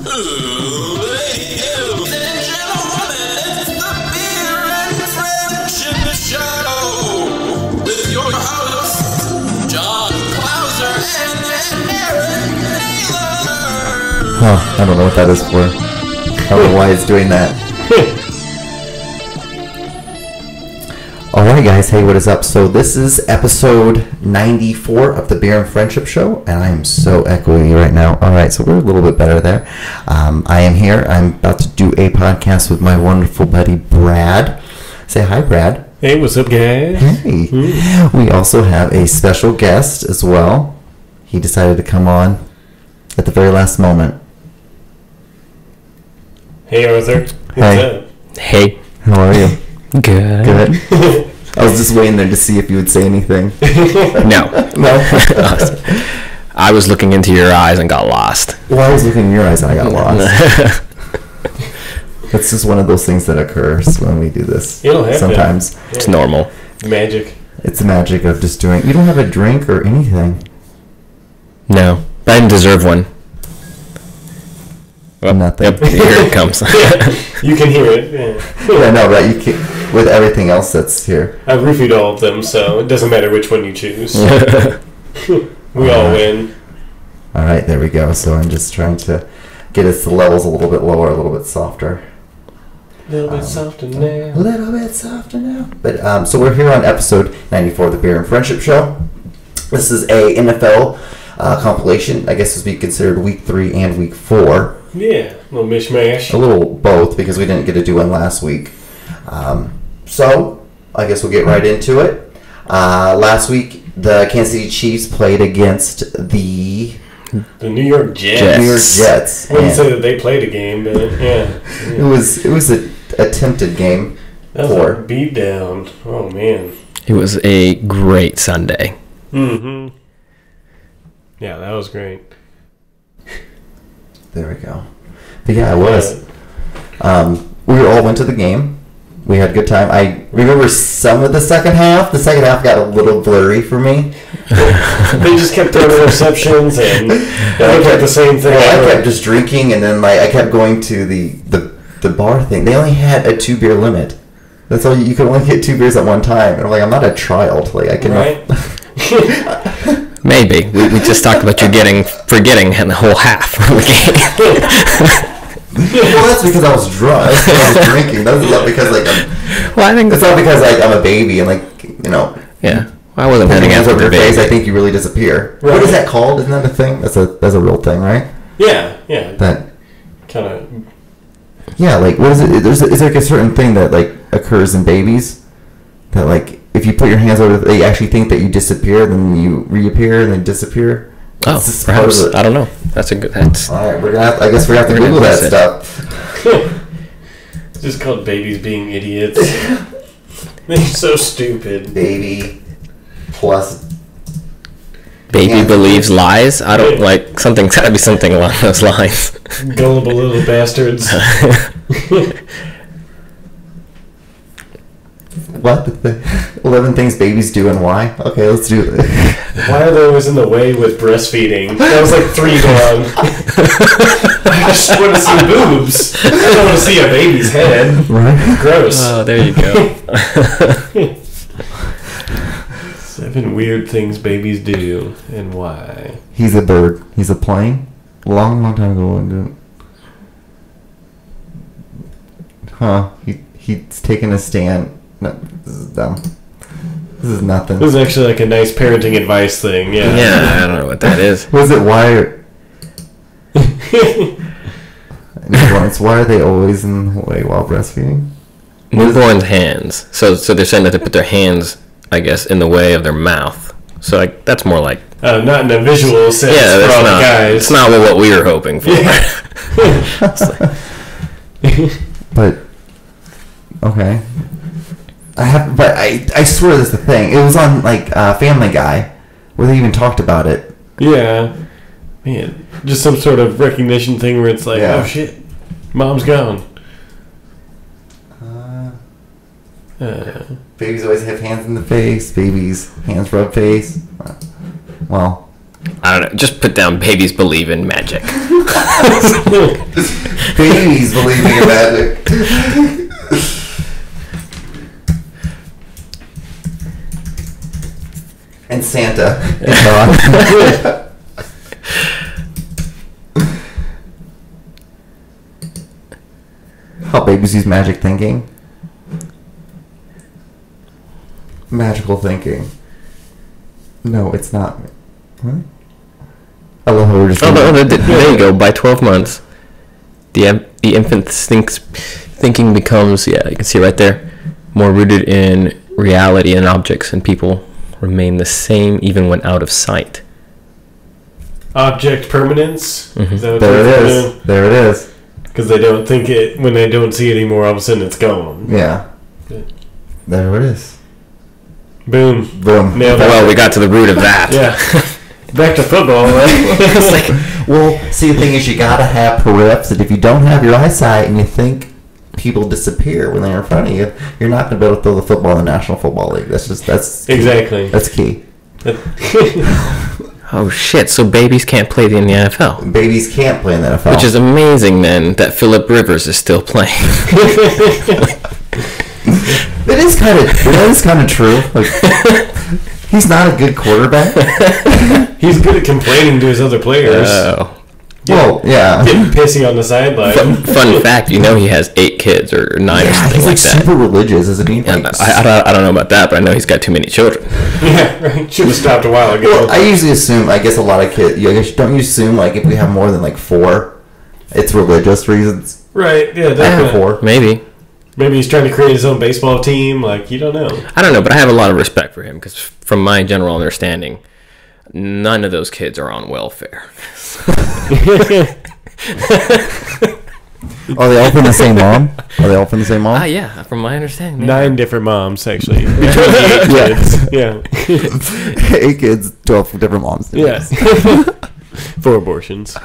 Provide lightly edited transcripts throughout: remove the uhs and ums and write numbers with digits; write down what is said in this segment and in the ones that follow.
Ladies and gentlemen, it's the Beer and Friendship Show with your hosts, John Clauser and Aaron Naylor. Huh, I don't know what that is for. I don't know why it's doing that. Alright guys, hey, what is up? So this is episode 94 of the Beer and Friendship Show, and I am so echoey right now. Alright, so we're a little bit better there. I am here. I'm about to do a podcast with my wonderful buddy Brad. Say hi, Brad. Hey, what's up, guys? Hey. We also have a special guest as well. He decided to come on at the very last moment. Hey, Arthur. What's Hey. up? Hey. How are you? Good. Good. I was just waiting there to see if you would say anything. No. No. I was looking into your eyes and got lost. Well, I was looking in your eyes and I got lost. That's just one of those things that occurs when we do this. It'll happen. Sometimes. It's normal. Magic. It's the magic of just doing. You don't have a drink or anything. No. I didn't deserve one. Oh, Nothing. Yep, here it comes. You can hear it. Yeah. Yeah, no, right? You can't, with everything else that's here. I roofied all of them, so it doesn't matter which one you choose. We all win. All right, there we go. So I'm just trying to get us the levels a little bit lower, a little bit softer. A little bit softer A now. little bit softer now. But so we're here on episode 94 of the Beer and Friendship Show. This is a NFL compilation. I guess this would be considered week 3 and week 4. Yeah, a little mishmash. A little both because we didn't get to do one last week. So I guess we'll get right into it. Last week, the Kansas City Chiefs played against the The New York Jets. Jets. New York Jets. I wouldn't And say that they played a game, but yeah. it was a attempted game. That was Four. a beat down. Oh, man. It was a great Sunday. Mm-hmm. Yeah, that was great. There we go. But yeah, it was. We all went to the game. We had a good time. I remember some of the second half. The second half got a little blurry for me. They just kept throwing interceptions and they kept the same thing. Well, I kept just drinking, and then I kept going to the bar thing. They only had a 2-beer limit. That's all you could only get 2 beers at one time. And I'm like, I'm not a child. Like I can. Right? Maybe. We just talked about you forgetting the whole half of the game. Well, that's because I was drunk. I was drinking. That's not because Well, I think it's not because I'm a baby and yeah. I wasn't putting holding your out hands for over your the face. I baby. think you really disappear. Right. What is that called? Isn't that a thing? That's a real thing, right? Yeah. That Kind of. yeah. Like what is it? Is there like a certain thing that like occurs in babies that like if you put your hands over, they actually think that you disappear, then you reappear and then disappear. Oh, It's just part of perhaps. it. I don't know. That's a good... That's... All right, I guess we're gonna have to We're gonna Google that miss it. stuff. It's just called babies being idiots. They're so stupid. Baby plus Baby Yeah. believes lies? I don't like... Something's got to be something along those lines. Gullible little bastards. what? 11 things babies do and why? Okay, let's do it. Why are they always in the way with breastfeeding? That was like 3 gone. I just want to see boobs. I don't want to see a baby's head. Right? Gross. Oh, there you go. 7 weird things babies do and why. He's a bird. He's a plane. Long time ago. Huh. He's taking a stand. No, this is dumb. This is nothing. This is actually like a nice parenting advice thing. Yeah. Yeah, I don't know what that is. Was it why? Newborns, why are they always in the way while breastfeeding? Newborns' hands. So they're saying that they put their hands, I guess, in the way of their mouth. So like that's more like Not in a visual sense yeah, for all that's the not. guys. It's not what we were hoping for. But okay, but I swear that's the thing. It was on like Family Guy, where they even talked about it. Yeah. Man, just some sort of recognition thing where it's like, Yeah. oh shit, mom's gone. Babies always have hands in the face. Babies, hands rub face. Well, I don't know. Just put down babies believe in magic. Babies believing in magic. And Santa. And God. How babies use magic thinking. Magical thinking. No, it's not. What? I love how we're just. There you go. By 12 months, the infant's thinking becomes, you can see right there, more rooted in reality and objects, and people remain the same even when out of sight. Object permanence. Is that what There they're it doing? is. There it is. Because they don't think it, when they don't see it anymore, all of a sudden it's gone. Yeah. Good. There it is. Boom. Boom. Nailed it. Well, we got to the root of that. Yeah. Back to football, right? Well, see, the thing is, you gotta have perips, and if you don't have your eyesight and you think people disappear when they're in front of you, you're not gonna be able to throw the football in the National Football League. That's Exactly. That's key. Oh shit! So babies can't play in the NFL, Babies can't play in the NFL. which is amazing. Then that Phillip Rivers is still playing. It is kind of true. Like, he's not a good quarterback. He's good at complaining to his other players. Well, yeah. Getting pissy on the sideline. Fun fact: he has 8 kids or 9 or Yeah, something he's like like that. super religious, isn't he? And Like, I don't know about that, but I know he's got too many children. Yeah, right. Should have stopped a while ago. well, I usually assume, I guess a lot of kids, don't you assume, like, if we have more than, like, 4, it's religious reasons? Right, yeah, I have definitely. 4. Maybe. Maybe he's trying to create his own baseball team. Like, you don't know. I don't know, but I have a lot of respect for him because, from my general understanding, none of those kids are on welfare. Are they all from the same mom? Are they all from the same mom? Yeah, from my understanding. 9 different moms, actually. Between the 8 kids. Yeah. 8 kids, 12 different moms. Yeah. 4 abortions.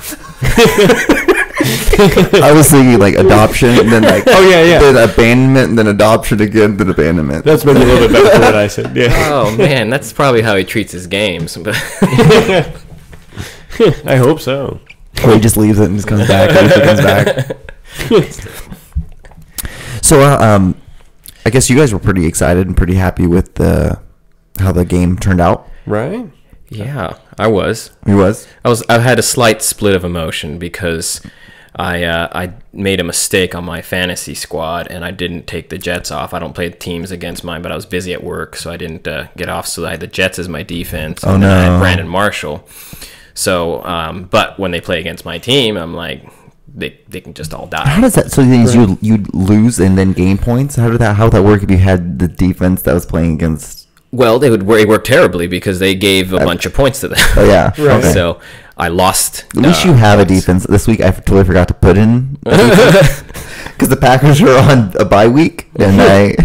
I was thinking, like, adoption, and then, like, yeah. then abandonment, and then adoption again, then abandonment. That's maybe a little bit better than what I said. Yeah. Oh man, that's probably how he treats his games. But I hope so. Or he just leaves it and just comes back, and he comes back. So, I guess you guys were pretty excited and pretty happy with how the game turned out. Right? yeah, I was. He was? I had a slight split of emotion because I made a mistake on my fantasy squad and I didn't take the Jets off. I don't play teams against mine, but I was busy at work, so I didn't get off. So I had the Jets as my defense. Oh, and then I no. had Brandon Marshall. So, but when they play against my team, I'm like, they can just all die. How does that? So you'd lose and then gain points. How would that work if you had the defense that was playing against? Well, they work terribly because they gave a bunch of points to them. Oh yeah, Right. okay. So I lost. At least you have a defense. This week I totally forgot to put in because the Packers are on a bye week, and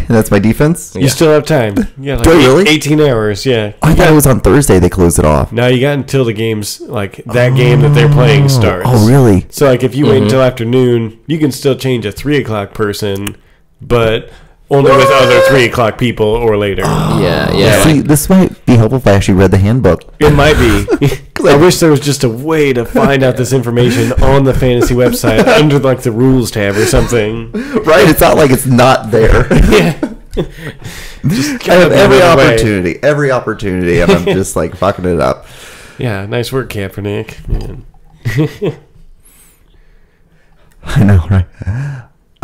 that's my defense. You still have time. Yeah, like Do I really? 18 hours, yeah. I thought it was on Thursday. They closed it off. Now you got until the game's, like, that game that they're playing starts. Oh really? So, like, if you wait until afternoon, you can still change a 3 o'clock person, but only with other 3 o'clock people or later. Yeah. See, this might be helpful if I actually read the handbook. It might be. I wish there was just a way to find out this information on the fantasy website under, like, the rules tab or something. Right? It's not like it's not there. Yeah. I have every opportunity, and I'm just like fucking it up. Yeah, nice work, Kaepernick. Man. I know, right?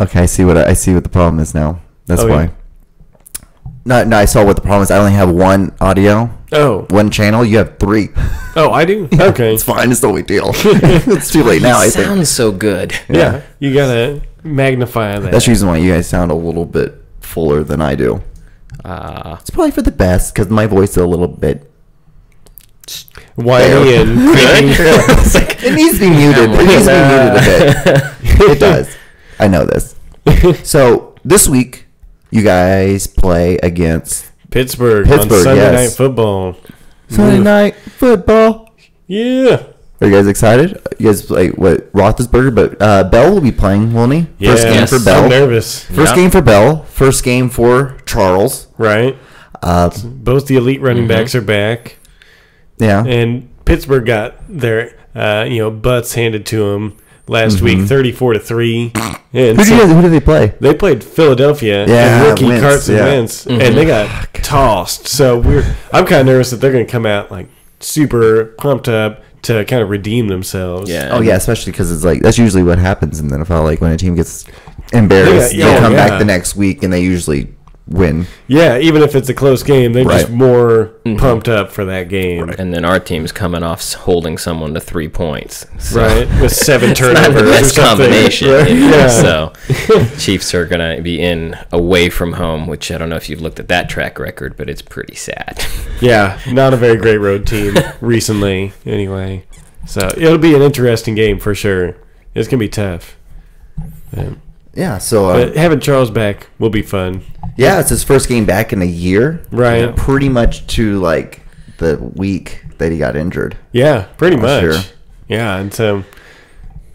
Okay, I see what the problem is now. That's Oh, why. yeah. No, I saw what the problem is. I only have one audio, Oh. one channel. You have 3. Oh, I do? Okay. It's fine. It's no big deal. It's too late now. I think Sounds so good. Yeah, you gotta magnify that. that's the reason why you guys sound a little bit fuller than I do. It's probably for the best because my voice is a little bit. whiny and creepy. It needs to be muted. It needs to be muted a bit. It does. I know this. So this week, you guys play against Pittsburgh on Pittsburgh, Sunday yes. Night Football. Sunday Night Football. Yeah. Are you guys excited? You guys play what Roethlisberger, but Bell will be playing, won't he? First game Yes. for Bell. I'm nervous. First game for Bell. First game for Charles. Right. Both the elite running backs are back. Yeah. And Pittsburgh got their butts handed to them last week, 34-3. And Who did they play? they played Philadelphia Yeah, and rookie Wentz, Carson yeah. Wentz, and they got tossed. So I'm kind of nervous that they're going to come out like super pumped up to kind of redeem themselves. Yeah. Oh yeah, especially because it's like that's usually what happens in the NFL. Like when a team gets embarrassed, Yeah, they come yeah. back the next week and they usually win. Yeah, even if it's a close game, they're just Right. more pumped up for that game. And then our team's coming off holding someone to 3 points. So Right, with 7 not turnovers the or best something. combination. Right? You know? Yeah. So Chiefs are going to be in away from home, which I don't know if you've looked at that track record, but it's pretty sad. Yeah, not a very great road team recently, anyway. So it'll be an interesting game for sure. It's gonna be tough. Yeah. So But having Charles back will be fun. yeah, it's his first game back in a year. Right. Pretty much to like the week that he got injured. Yeah, pretty Oh, much. sure. Yeah, and so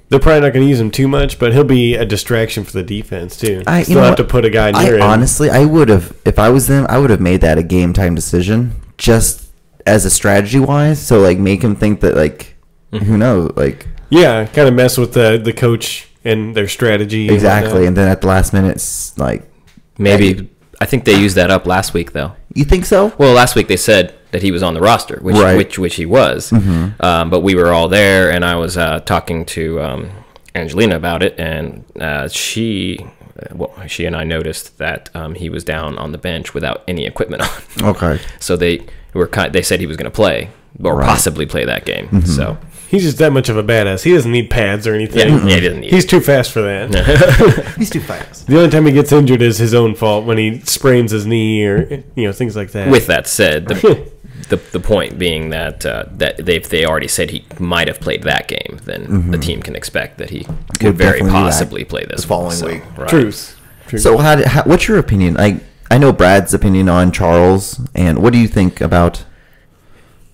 they're probably not going to use him too much, but he'll be a distraction for the defense too. You Still know have what? to put a guy near him. Honestly, I would have if I was them. I would have made that a game time decision just as a strategy wise. So like make him think that like who knows like Yeah, kind of mess with the coach and their strategy. and exactly, whatnot. and then at the last minute, it's like Maybe I think they used that up last week, though. you think so? Well, last week they said that he was on the roster, which Right. Mm-hmm. which he was. But we were all there, and I was talking to Angelina about it, and she and I noticed that he was down on the bench without any equipment on. Okay. So they said he was going to play or Right. possibly play that game. Mm-hmm. So He's just that much of a badass. He doesn't need pads or anything. yeah, he doesn't need He's too fast for that. He's too fast. The only time he gets injured is his own fault when he sprains his knee or things like that. With that said, the point being that that they already said he might have played that game, then the team can expect that he could very definitely be back possibly play this the following one, so, week. right. Truth. So what's your opinion? I know Brad's opinion on Charles, and what do you think about?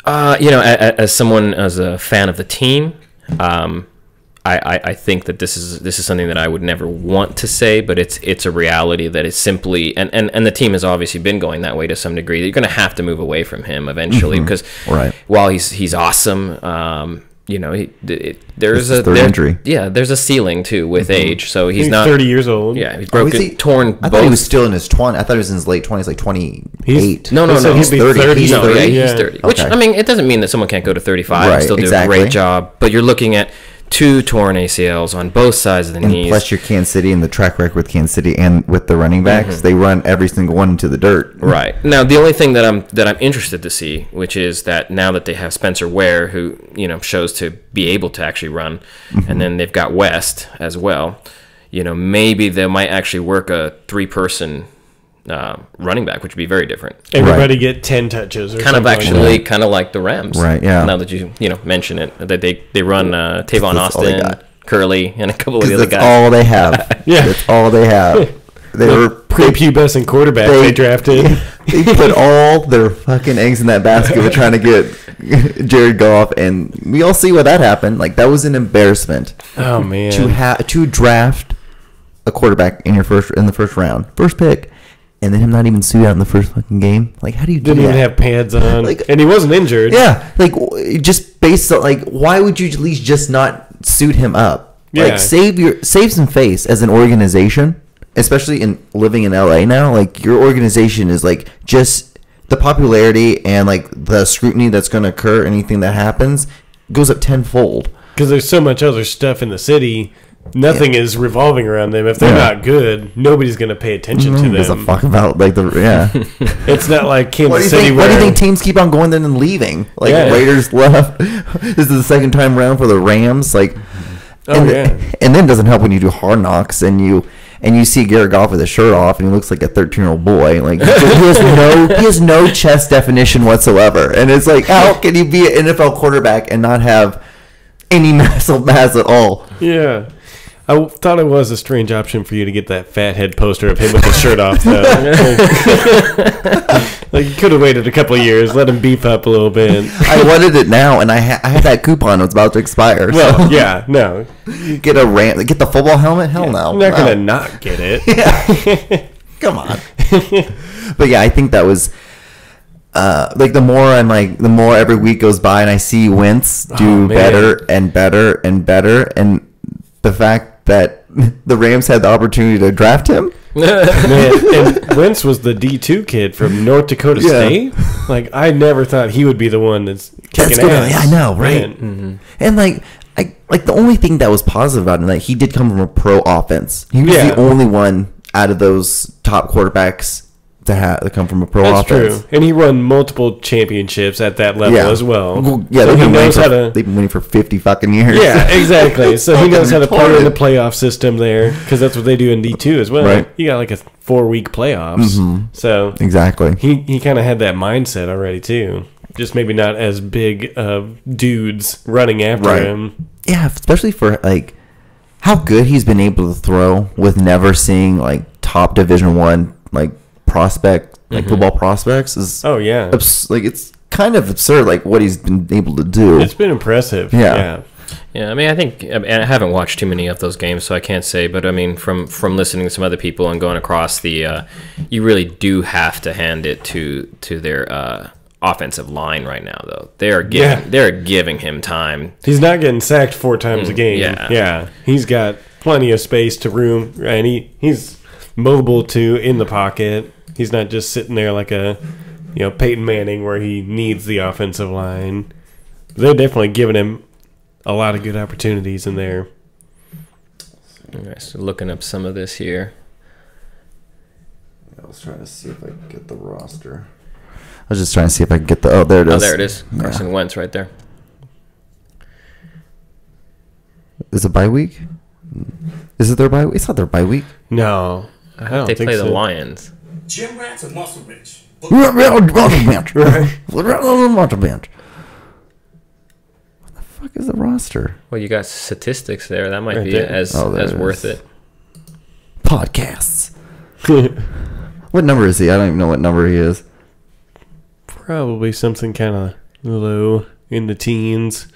As a fan of the team, I think that this is something that I would never want to say, but it's a reality that is simply and the team has obviously been going that way to some degree. You're going to have to move away from him eventually because Right. while he's awesome, there's It's his third injury. Yeah, there's a ceiling too with age, so he's He's not 30 years old. Yeah, he's Oh, is broken, he- torn. I thought both. he was still in his 20s. I thought he was in his late 20s, like 28. No, They said he's he'd be 30. 30. He's No, 30. yeah, he's Yeah. 30. Which, Okay. I mean, it doesn't mean that someone can't go to 35 Right, and still do exactly. a great job. But you're looking at 2 torn ACLs on both sides of the And knees. plus your Kansas City and the track record with Kansas City and with the running backs, they run every single one into the dirt. Right. Now, the only thing that I'm interested to see, which is that now that they have Spencer Ware, who, shows to be able to actually run, and then they've got West as well, maybe they might actually work a 3-person running back, which would be very different. Everybody get 10 touches or Kind of something actually, kind of like the Rams. Right, yeah. Now that you mention it, that they run Tavon That's all they Austin, got. Curley, and a couple of the Because other that's guys. all they have. Yeah. That's all they have. They were prepubescent quarterback they drafted. They put all their fucking eggs in that basket with trying to get Jared Goff, and we all see what that happened. Like that was an embarrassment Oh, man. to draft a quarterback in the first round, first pick, and then him not even suit out in the first fucking game. Like how do you do Didn't that? even have pads on. Like- and he wasn't injured. Yeah, like just based on like, why would you at least just not suit him up? Yeah. Like save some face as an organization, especially in living in LA now. Like your organization is like just the popularity and like the scrutiny that's going to occur. Anything that happens goes up tenfold. Because there's so much other stuff in the city. Nothing is revolving around them. If they're Yeah. not good, nobody's going to pay attention to Who gives a them. fuck about like the yeah? It's not like Kansas What do you City think? What do you where think teams keep on going then and leaving? Like Yeah. Raiders left. This is the second time around for the Rams. Like, Oh, yeah. and then it doesn't help when you do Hard Knocks and you see Garrett Goff with his shirt off and he looks like a 13-year-old boy. Like he has no chest definition whatsoever. And it's like, how can you be an NFL quarterback and not have any muscle mass at all? Yeah. I thought it was a strange option for you to get that fat head poster of him with his shirt off, though. Like, you could have waited a couple of years, let him beef up a little bit. I wanted it now, and I had that coupon. It was about to expire. Well, so yeah, no. get the football helmet. Hell no. I'm not No. going to not get it. Come on. But yeah, I think that was like the more every week goes by and I see Wentz do man. better and better and better, and the fact that the Rams had the opportunity to draft him. Man, and Wentz was the D2 kid from North Dakota State. Like, I never thought he would be the one that's kicking good. ass. Yeah, I know, right? Man. And the only thing that was positive about him, like, he did come from a pro offense. He was Yeah. the only one out of those top quarterbacks to come from a pro That's offense. true. And he won multiple championships at that level as well. Yeah, so they've he been, knows how winning to. they've been winning for 50 fucking years. Yeah, exactly. So he knows how to play in the retarded. playoff system there, because that's what they do in D2 as well. Right. You got like a 4-week playoffs. So Exactly. he kind of had that mindset already too. Just maybe not as big of dudes running after Right. him. Yeah, especially for like how good he's been able to throw with never seeing like top Division 1 like prospect like football prospects is Oh yeah, like it's kind of absurd like what he's been able to do. it's been impressive. Yeah. Yeah, I mean, I think, and I haven't watched too many of those games, so I can't say. But I mean, from listening to some other people and going across the, you really do have to hand it to their offensive line right now, though. They're giving him time. He's not getting sacked 4 times a game. yeah. He's got plenty of space to room, and he's mobile too in the pocket. He's not just sitting there like a, Peyton Manning where he needs the offensive line. They're definitely giving him a lot of good opportunities in there. Okay, so looking up some of this here. I was trying to see if I could get the roster. I was just trying to see if I could get the there it is. Oh, there it is. Carson Wentz right there. Is it bye week? Is it their bye week? It's not their bye week. No, I don't They think play so. the Lions. Gym rats and muscle rich. Bench. Bench. What the fuck is the roster? Well, you got statistics there. That might Right be there. as Oh, there it worth is. it. Podcasts. What number is he? I don't even know what number he is. Probably something kind of low in the teens.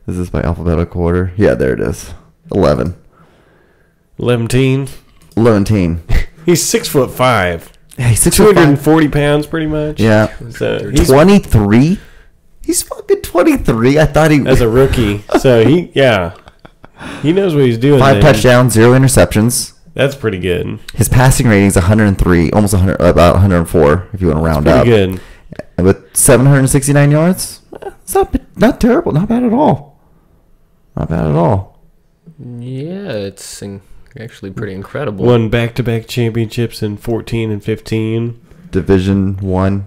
Is this by alphabetical order? Yeah, there it is. 11. 11. 11. He's 6'5". Yeah, he's 6'5". 240 pounds, pretty much. Yeah. So he's 23? He's fucking 23. I thought he as a rookie. So he knows what he's doing. 5 there. touchdowns, 0 interceptions. That's pretty good. His passing rating is 103, almost 100, about 104 if you want to round up. Pretty good. With 769 yards, it's not terrible, not bad at all. Not bad at all. Yeah, it's actually pretty incredible. Won back-to-back championships in 14 and 15. Division 1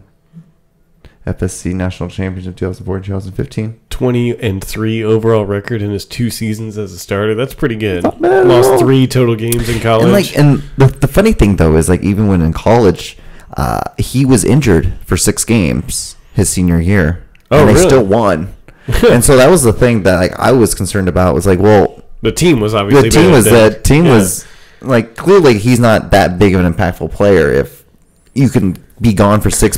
FSC National Championship 2014-2015. 20-3 overall record in his 2 seasons as a starter. That's pretty good. Not bad at all. Lost 3 total games in college. And the funny thing though is like even when in college, he was injured for 6 games his senior year. Oh, and they really? still won. And so that was the thing that like I was concerned about was like, well, the team was obviously the team Yeah. was like clearly he's not that big of an impactful player if you can be gone for 6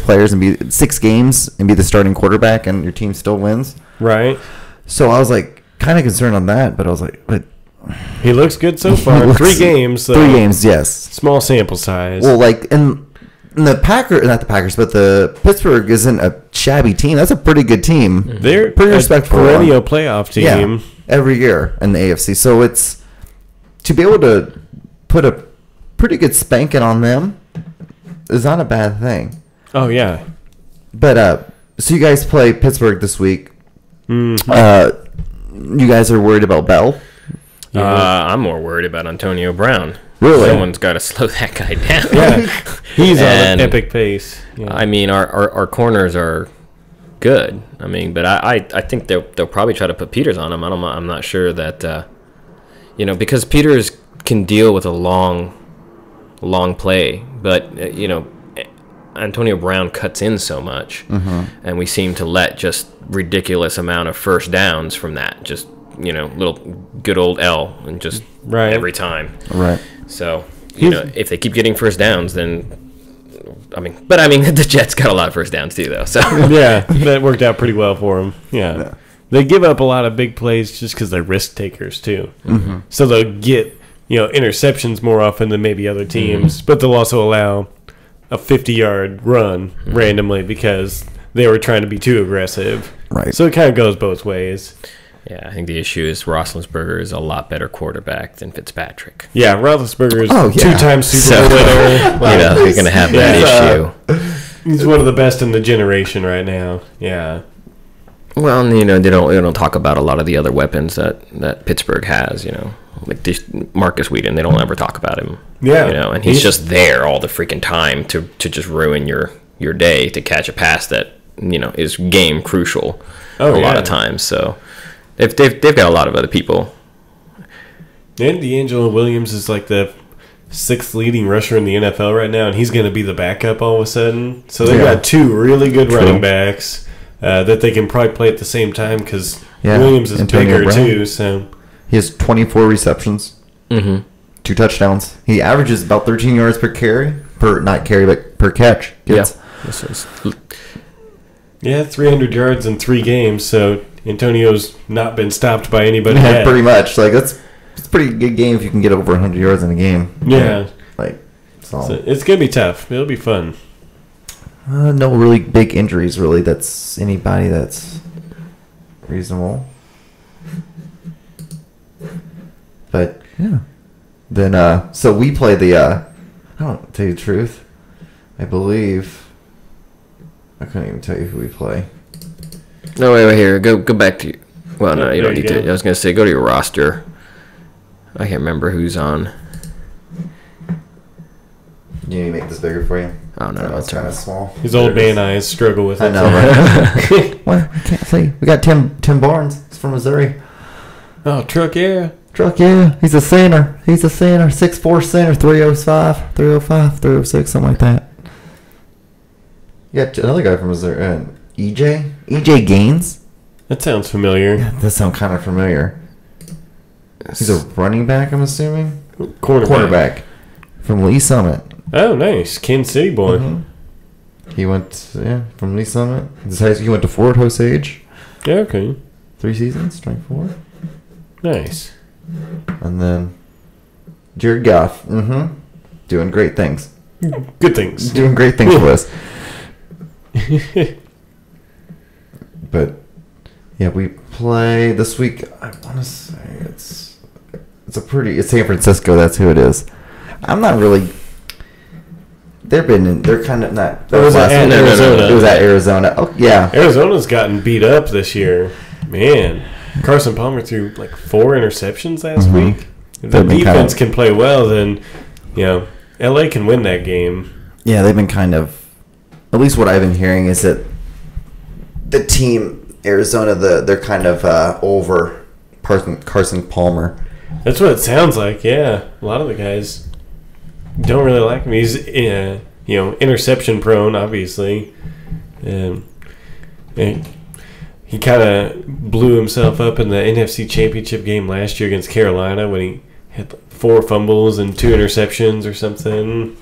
games and be the starting quarterback and your team still wins. right. So I was like kind of concerned on that, but I was like, but He looks good so far. 3 games. So 3 games, yes. Small sample size. Well, like and the not the Packers, but the Pittsburgh isn't a shabby team. That's a pretty good team. They're pretty a respectful. perennial playoff team. Yeah, every year in the AFC. So it's to be able to put a pretty good spanking on them is not a bad thing. Oh yeah. But so you guys play Pittsburgh this week. You guys are worried about Bell? I'm more worried about Antonio Brown. Really? Someone's got to slow that guy down. Yeah. He's on And- an epic pace. Yeah. I mean, our corners are good. I mean, but I think they'll probably try to put Peters on him. I'm not sure that because Peters can deal with a long play, but Antonio Brown cuts in so much, and we seem to let just ridiculous amount of first downs from that. Just little good old L and just Right. every time. Right. So if they keep getting first downs, then the Jets got a lot of first downs too, though. So Yeah, that worked out pretty well for them. Yeah. They give up a lot of big plays just because they're risk takers too. So they'll get interceptions more often than maybe other teams, but they'll also allow a 50-yard run randomly because they were trying to be too aggressive. Right. So it kind of goes both ways. Yeah, I think the issue is Roethlisberger is a lot better quarterback than Fitzpatrick. Yeah, Roethlisberger's Oh, yeah. 2-time Super Bowl winner. You're going to have that issue. He's one of the best in the generation right now. Yeah. Well, they don't talk about a lot of the other weapons that Pittsburgh has, like Marcus Whedon. They don't ever talk about him. Yeah. And he's just there all the freaking time to just ruin your day to catch a pass that, is game crucial a lot of times. So they've got a lot of other people. And D'Angelo Williams is like the 6th leading rusher in the NFL right now, and he's going to be the backup all of a sudden. So they've got 2 really good running backs that they can probably play at the same time because Williams is Antonio bigger Brown. too. So He has 24 receptions, 2 touchdowns. He averages about 13 yards per carry, per catch. Gets. yeah, 300 yards in 3 games. So Antonio's not been stopped by anybody yet. Pretty much. Like it's a pretty good game if you can get over 100 yards in a game. Yeah. So It's going to be tough. It'll be fun. no really big injuries. Really, that's anybody that's reasonable. But yeah, then so we play the. I don't tell you the truth. I believe. I couldn't even tell you who we play. No, wait, here. Go back to. Well, no, you don't There need you to. go. I was going to say, go to your roster. I can't remember who's on. You need me to make this bigger for you? Oh, no, It's it's kind all of right. small. His old man eyes struggle with it. I know, right? Well, I can't say. We got Tim Barnes. He's from Missouri. Oh, truck, yeah. Truck, yeah. He's a center. 6'4" center, 305, 306, something like that. You got another guy from Missouri, EJ Gaines. That sounds familiar. That does sound kind of familiar. He's a running back, I'm assuming. Quarterback. From Lee Summit. Oh, nice. Kansas City boy. Mm-hmm. He went, from Lee Summit. He went to Fort Osage. Yeah, okay. 3 seasons, 24. Nice. And then Jared Goff. Doing great things. Good things. Doing great things for us. But yeah, we play this week. I want to say it's San Francisco. That's who it is. I'm not really. They're kind of not. It was at Arizona. It was at Arizona. Oh yeah. Arizona's gotten beat up this year. Man, Carson Palmer threw like 4 interceptions last week. If the They've been defense can play well, then LA can win that game. Yeah, they've been kind of. At least what I've been hearing is that the team Arizona, they're kind of over Carson Palmer. That's what it sounds like. Yeah, a lot of the guys don't really like him. He's interception prone, obviously. And he kind of blew himself up in the NFC Championship game last year against Carolina when he had 4 fumbles and 2 interceptions or something.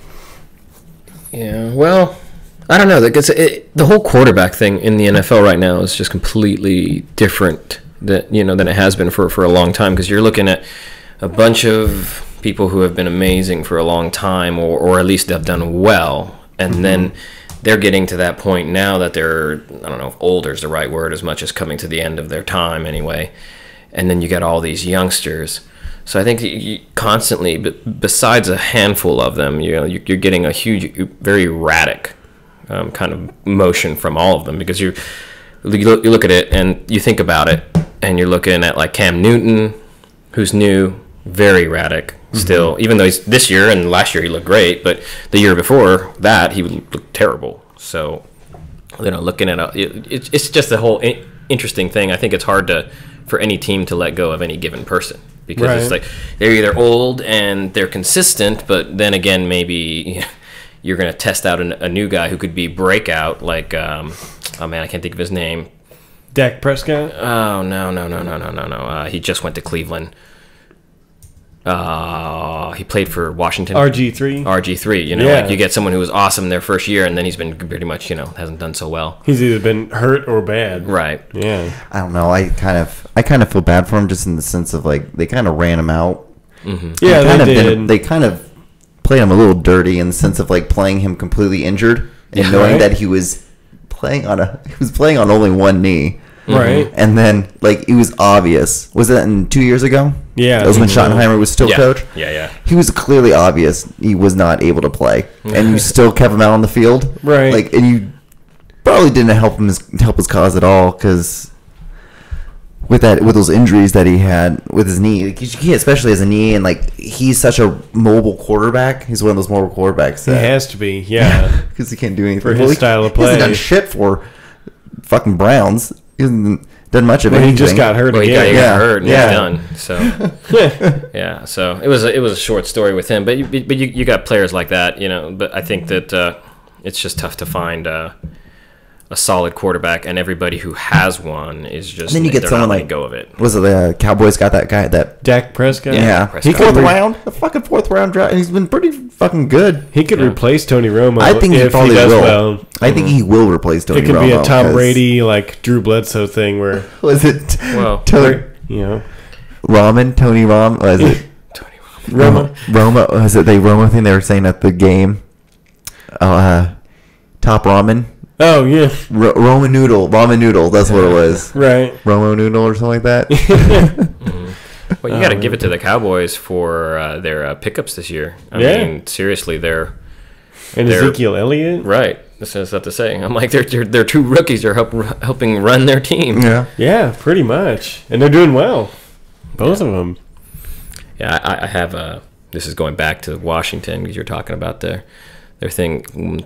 Yeah, well, I don't know. Because the whole quarterback thing in the NFL right now is just completely different than it has been for a long time. Because you're looking at a bunch of people who have been amazing for a long time, or at least have done well, and then they're getting to that point now that they're, I don't know if older is the right word, as much as coming to the end of their time anyway. And then you got all these youngsters. So I think you constantly, besides a handful of them, you're getting a huge, very erratic kind of motion from all of them, because you look at it and you think about it, and you're looking at like Cam Newton, who's new, very erratic still, even though he's this year and last year he looked great, but the year before that he looked terrible. So looking at it's just a whole interesting thing. I think it's hard for any team to let go of any given person, because it's like they're either old and they're consistent, but then again maybe you're going to test out a new guy who could be breakout, like oh man, I can't think of his name. Dak Prescott? Oh no. He just went to Cleveland. He played for Washington. RG3, like you get someone who was awesome their first year, and then he's been pretty much, hasn't done so well. He's either been hurt or bad. Right. Yeah. I don't know. I kind of feel bad for him, just in the sense of like they kind of ran him out. Yeah, they did. They kind of played him a little dirty in the sense of like playing him completely injured and knowing that he was playing on only one knee. Right. And then, like, it was obvious. Was that 2 years ago? Yeah. That was when Schottenheimer was still coach? Yeah. He was clearly obvious he was not able to play. And you still kept him out on the field? Right. Like, and you probably didn't help his cause at all, because with those injuries that he had with his knee, like, he especially has a knee, and, like, he's such a mobile quarterback. He's one of those mobile quarterbacks. He has to be, yeah. Because he can't do anything. For his style of play. He hasn't done shit for fucking Browns. He hasn't done much of Well, anything. he just got hurt Well, he again. got hurt and Yeah. he's done. So yeah, so it was a short story with him. But you got players like that, you know. But I think that it's just tough to find a solid quarterback, and everybody who has one is just. And then you get they're someone not like letting go of it. Was it the Cowboys got that guy that? Dak Prescott. Yeah, Prescott. he fourth round, the fucking fourth round draft, and he's been pretty fucking good. He could replace Tony Romo. I think he if probably does will. well. I think he will replace Tony It could Romo. be a Tom 'cause- Brady, like Drew Bledsoe thing where, Was it? Well, Tony you know, Tony Rom? Was it Tony Romo. Romo. Romo? Was it the Romo thing they were saying at the game? Top ramen. Oh, yeah. Ramen noodle. That's what it was. Right. Romo noodle or something like that. Well, you got to give it to the Cowboys for their pickups this year. I Yeah. mean, seriously, they're And Ezekiel Elliott. right. That's what to say. I'm like, they're two rookies. They're helping run their team. Yeah. Yeah, pretty much. And they're doing well. Both of them. Yeah, I have this is going back to Washington because you're talking about their thing,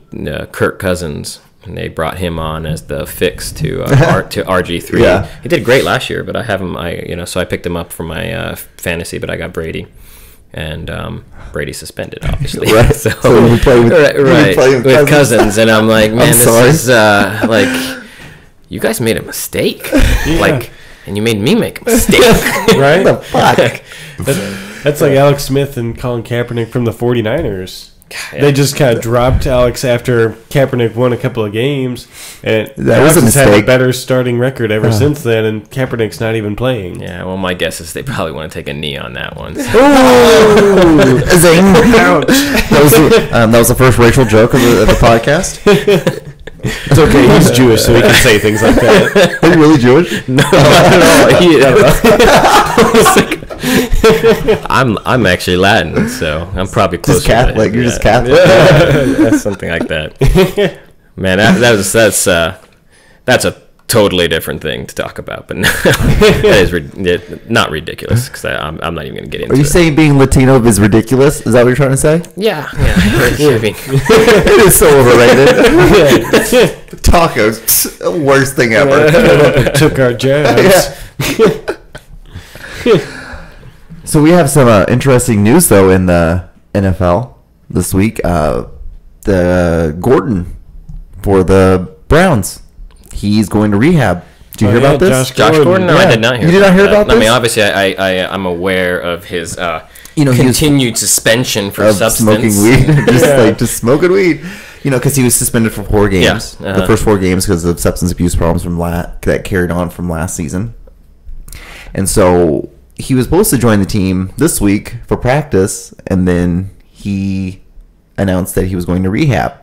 Kirk Cousins, and they brought him on as the fix to RG3. Yeah. He did great last year, but I have him. So I picked him up for my fantasy, but I got Brady, and Brady suspended, obviously. Right. So you play with right with Cousins. Cousins, and I'm like, man, sorry. this is like, you guys made a mistake, like, and you made me make a mistake. Right? What the fuck? That's like Alex Smith and Colin Kaepernick from the 49ers. Yeah. They just kind of dropped Alex after Kaepernick won a couple of games. And That Alex was a has had a mistake. better starting record ever since then, and Kaepernick's not even playing. Yeah, well, my guess is they probably want to take a knee on that one. Zing. That was the first racial joke of the podcast. It's okay, he's Jewish, so he can say things like that. Are you really Jewish? No, I'm actually Latin, so I'm probably closer. Just Catholic. To You're just Catholic. Yeah, something like that. Man, that's a totally different thing to talk about, but that is not ridiculous because I'm not even going to get into Are you it. saying being Latino is ridiculous? Is that what you're trying to say? Yeah. I mean, It is so overrated. Tacos, worst thing ever. Took our jobs. So we have some interesting news though in the NFL this week. The Gordon for the Browns, he's going to rehab. Did you hear about this? Josh Gordon? No, I did not hear. You did not hear about I mean, this? obviously, I'm aware of his He was continued suspension for of substance. smoking weed, just smoking weed. Because he was suspended for 4 games, Yeah, the first 4 games because of substance abuse problems from that carried on from last season. And so he was supposed to join the team this week for practice, and then he announced that he was going to rehab.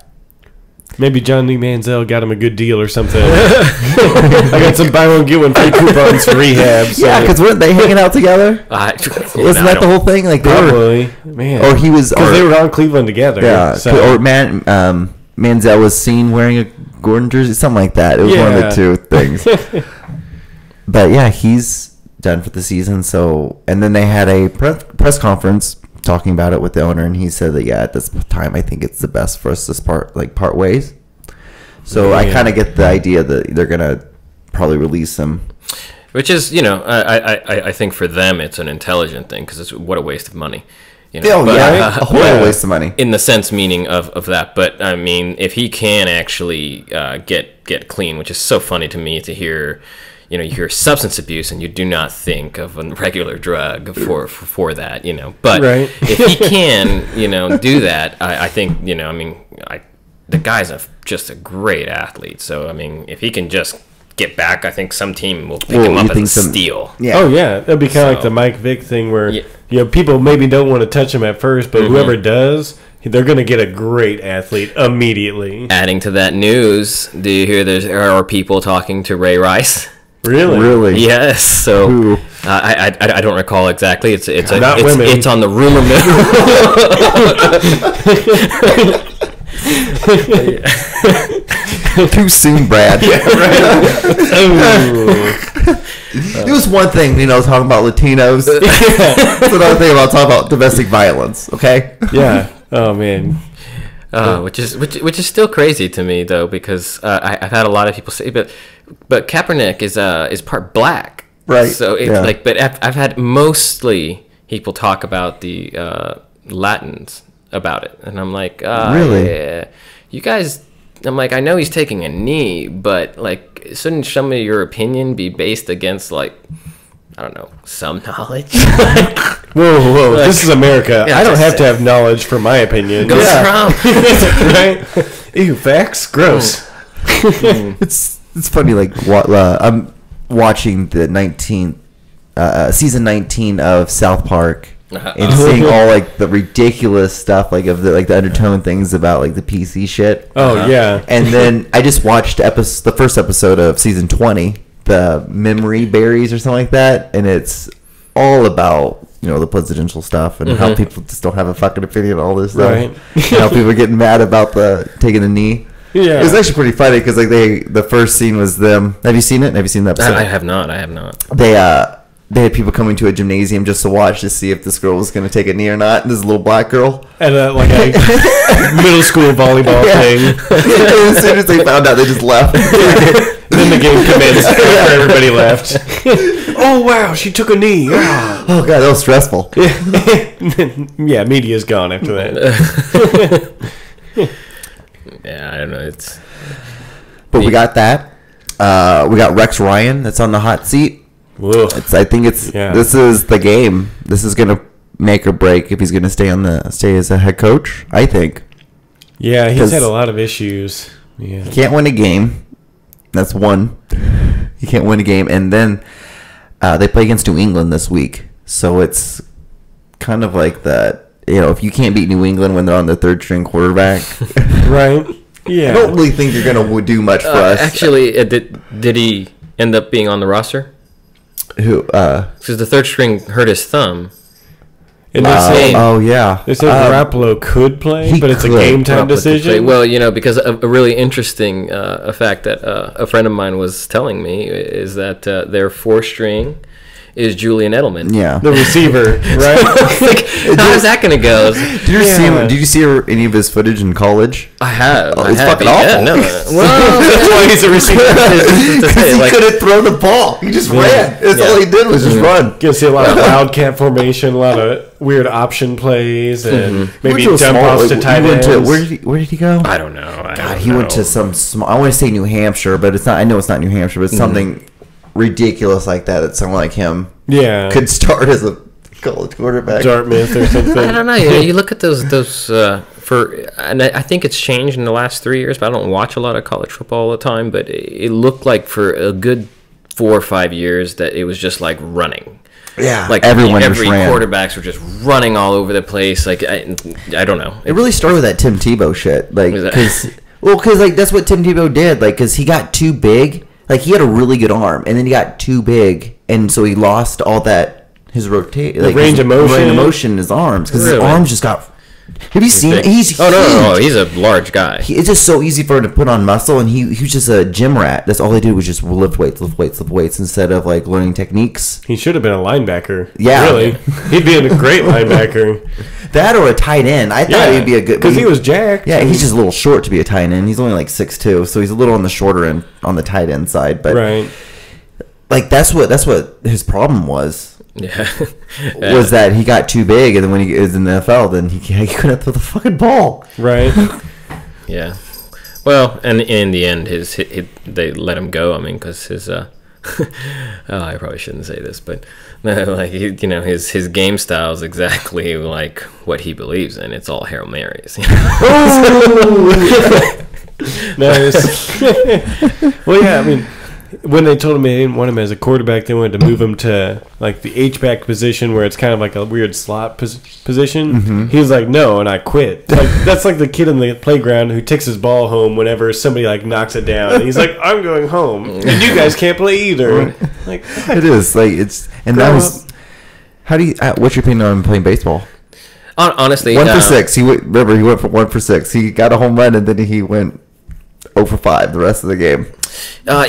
Maybe Johnny Manziel got him a good deal or something. I got some buy one, get one free coupons for rehab. So Yeah, because weren't they hanging out together? Wasn't Wasn't that the whole thing? Like they were, probably. Man. or he was, Because they were on Cleveland together. yeah, So. or Manziel was seen wearing a Gordon jersey, something like that. It was one of the Yeah. two things. But yeah, he's done for the season. So, and then they had a press conference talking about it with the owner, and he said that at this time, I think it's the best for us to part ways. So I Yeah. kind of get the idea that they're gonna probably release him. Which is, I think for them it's an intelligent thing because it's what a waste of money. Oh But, yeah, a horrible yeah. waste of money. in the sense meaning of that. But I mean, if he can actually get clean, which is so funny to me to hear. You hear substance abuse and you do not think of a regular drug for that, But Right. if he can, do that, I think, the guy's just a great athlete. So, I mean, if he can just get back, I think some team will pick him up as a steal. Yeah. Oh, yeah. That'd be kind of like So- the Mike Vick thing where, Yeah. people maybe don't want to touch him at first, but whoever does, they're going to get a great athlete immediately. Adding to that news, do you hear there are people talking to Ray Rice? Really? Really? Yes. So Who? I don't recall exactly. It's Not women. It's on the rumor mill. Too soon, Brad. It was one thing, talking about Latinos. It's another thing about talking about domestic violence. Okay. Yeah. Oh man. Which is still crazy to me though, because I've had a lot of people say, but Kaepernick is part black, Right. So it's like, but I've had mostly people talk about the Latins about it, and I'm like, Really? yeah, you guys. I'm like, I know he's taking a knee, but like, shouldn't some of your opinion be based against like, I don't know, some knowledge? Whoa. Like, This is America. yeah, I don't just have to have knowledge for my opinion. Go Trump. Right? Ew, facts? Gross. It's funny. Like I'm watching the season 19 of South Park. And seeing all like the ridiculous stuff, like of the undertone things about like the PC shit. Oh, yeah. And then I just watched the first episode of season 20, the Memory Berries or something like that, and it's all about the presidential stuff and how people just don't have a fucking opinion on all this stuff. Right. And how people are getting mad about the taking the knee. Yeah. It was actually pretty funny because like the first scene was them. Have you seen it? Have you seen the episode? I have not. They had people coming to a gymnasium just to watch to see if this girl was going to take a knee or not. And this little black girl. And like a middle school volleyball thing. And as soon as they found out, they just left. Then the game commenced after everybody left. Oh, wow, she took a knee. Ah. Oh, God, that was stressful. Yeah, media's gone after that. Yeah, I don't know. But we got that. We got Rex Ryan that's on the hot seat. Whoa. This is the game. This is gonna make or break if he's gonna stay as a head coach. I think. Yeah, he's had a lot of issues. Yeah. He can't win a game. That's one. He can't win a game, and then they play against New England this week. So it's kind of like that. If you can't beat New England when they're on the third string quarterback, Right? Yeah. I don't really think you're gonna do much for us. Actually, did he end up being on the roster? Who? Because the third string hurt his thumb. And they say, Oh yeah. they say Garoppolo could play, he but it's could. a game time Garoppolo could play. decision. Well, because a really interesting fact that a friend of mine was telling me is that their fourth string is Julian Edelman. Yeah. The receiver, right? Like, how's that going to go? Did you see him? Did you see any of his footage in college? I have. Oh, I it's have. fucking Yeah, awful. no. Well, That's why he's a receiver. Because he like- couldn't throw the ball. He just ran. That's all he did was just run. You'll see a lot of wildcat formation, a lot of weird option plays, and maybe He went to a dump small- offs to tight he went ends. to- where did he go? I don't know. God, he went to some small. I want to say New Hampshire, but it's not. I know it's not New Hampshire, but it's something ridiculous like that. That someone like him Yeah. could start as a college quarterback. Dartmouth or something. I don't know. You look at those and I think it's changed in the last 3 years, but I don't watch a lot of college football all the time. But it looked like for a good 4 or 5 years that it was just like running. Yeah, Like every every quarterbacks were just running all over the place. Like I don't know. It really started with that Tim Tebow shit, like Was that- because like that's what Tim Tebow did, like because he got too big. Like he had a really good arm, and then he got too big, and so he lost all that his rotation, like range of motion? range of motion in his arms because his Really? arms just got. Have you seen it? He's huge. no, he's a large guy. It's just so easy for him to put on muscle, and he was just a gym rat. That's all they did was just lift weights instead of like learning techniques. He should have been a linebacker. Yeah. Really. He'd be a great linebacker. That or a tight end. I thought he'd be a good because he was jacked. Yeah, he's just a little short to be a tight end. He's only like 6'2", so he's a little on the shorter end on the tight end side. But right. like that's what his problem was. Yeah. Was that he got too big, and then when he was in the NFL, then he couldn't throw the fucking ball. Right. Yeah. Well, and in the end, they let him go. I mean, because his oh, I probably shouldn't say this, but like his game style is exactly like what he believes in. It's all Hail Marys. Nice. Well, yeah. I mean, when they told him they didn't want him as a quarterback, they wanted to move him to like the H-back position where it's kind of like a weird slot position. He was like, no, and I quit. Like that's like the kid in the playground who takes his ball home whenever somebody like knocks it down. And he's like, I'm going home, and you guys can't play either. Like It is like it's and that was. How do you? What's your opinion on playing baseball? Honestly, 1 for 6. He went for 1 for 6. He got a home run and then he went 0 for 5 the rest of the game. I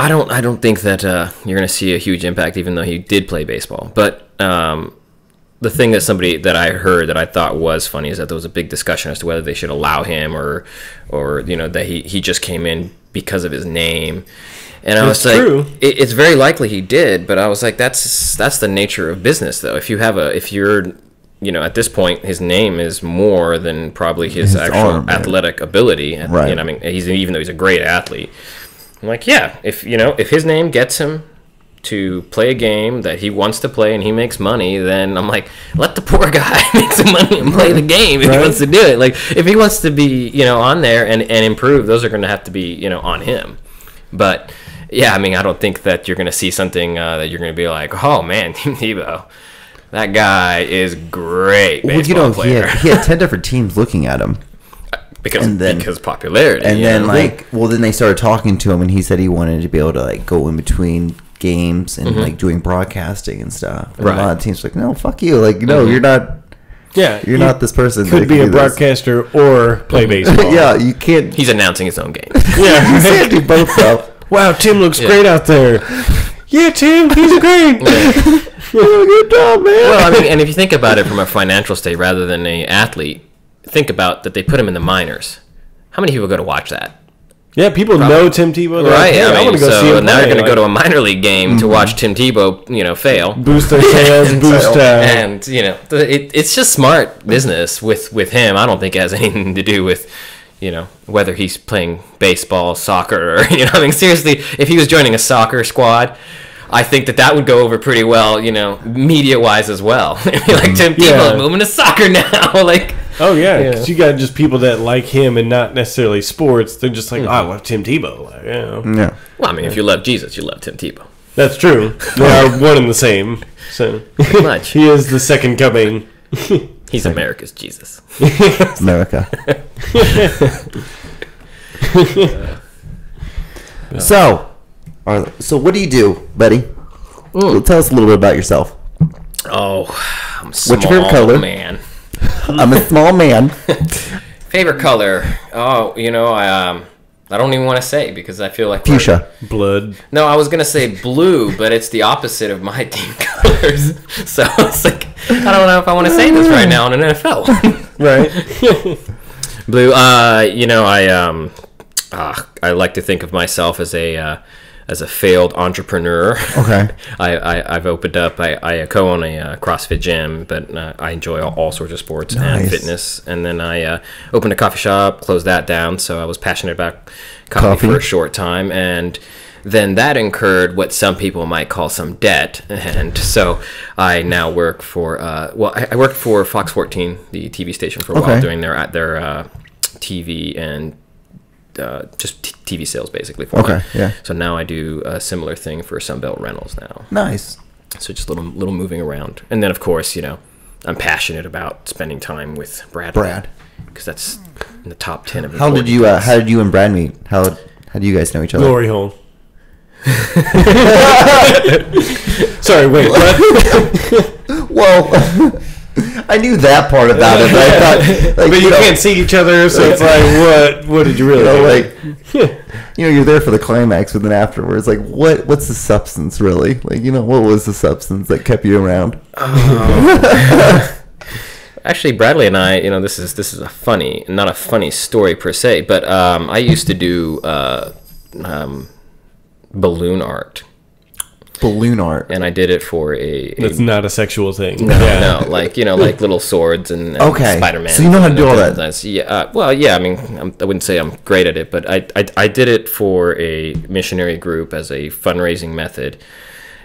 don't think that you're going to see a huge impact, even though he did play baseball. But the thing that I heard that I thought was funny is that there was a big discussion as to whether they should allow him or that he just came in because of his name. And I was like, it's very likely he did, but I was like, that's the nature of business, though. If you're at this point, his name is more than probably his actual athletic ability. Right. I mean, even though he's a great athlete, I'm like, yeah, if his name gets him to play a game that he wants to play and he makes money, then I'm like, let the poor guy make some money and play the game if he wants to do it. Like, if he wants to be, on there and improve, those are going to have to be, on him. But yeah, I mean, I don't think that you're going to see something that you're going to be like, oh man, Tim Tebow, that guy is great baseball player. He had 10 different teams looking at him. Because popularity. And then then they started talking to him and he said he wanted to be able to like go in between games and like doing broadcasting and stuff. And a lot of teams were like, no, fuck you. Like, no, you're not. Yeah, you're not this person. Could be a broadcaster or play baseball. Yeah, you can't. He's announcing his own game. Yeah, you can't do both though. Wow, Tim looks great out there. Yeah, Tim, he's great. Good job, man. Well, I mean, and if you think about it from a financial state rather than an athlete, think about that they put him in the minors. How many people go to watch that? Yeah, people know Tim Tebow. Right. Like, hey, I want to go see him now play. They're going to go to a minor league game to watch Tim Tebow, fail. Boost their sales, and it's just smart business with him. I don't think it has anything to do with whether he's playing baseball, soccer, or I mean, seriously, if he was joining a soccer squad, I think that would go over pretty well, media wise as well. Like Tim Tebow's moving to soccer now, like. Oh yeah, because you got just people that like him and not necessarily sports. They're just like, oh, I love Tim Tebow. Like, Yeah. Well, I mean, if you love Jesus, you love Tim Tebow. That's true. They are one and the same. So pretty much, he is the second coming. He's America's Jesus. America. So what do you do, buddy? Tell us a little bit about yourself. Oh, I'm a small What's your favorite color? Man. I'm a small man. Favorite color? Oh, I don't even want to say because I feel like Fuchsia. Blood. No, I was gonna say blue, but it's the opposite of my team colors. So it's like I don't know if I want to say this right now in an NFL. Right. Blue. I like to think of myself as a failed entrepreneur. Okay. I've opened up. I co-own a CrossFit gym, but I enjoy all sorts of sports and fitness. And then I opened a coffee shop, closed that down. So I was passionate about coffee for a short time, and then that incurred what some people might call some debt. And so I now work for I worked for Fox 14, the TV station, for a while, doing their TV and just TV sales basically for them. Yeah. So now I do a similar thing for Sunbelt Rentals now. Nice. So just a little moving around, and then of course I'm passionate about spending time with Brad because that's in the top 10 of. How did you and Brad meet? How do you guys know each other? Glory hole. Sorry, wait, what? Well, I knew that part about it, but I thought, like, but you can't see each other, so it's like, what did you really do? You're there for the climax, but then afterwards, like, what's the substance really? Like, what was the substance that kept you around? Actually, Bradley and I, this is not a funny story per se, but I used to do balloon art. Balloon art, and I did it for a. It's not a sexual thing. No, like like little swords and Spider-Man. So you know how to do all that. Yeah. Well, yeah. I mean, I wouldn't say I'm great at it, but I did it for a missionary group as a fundraising method,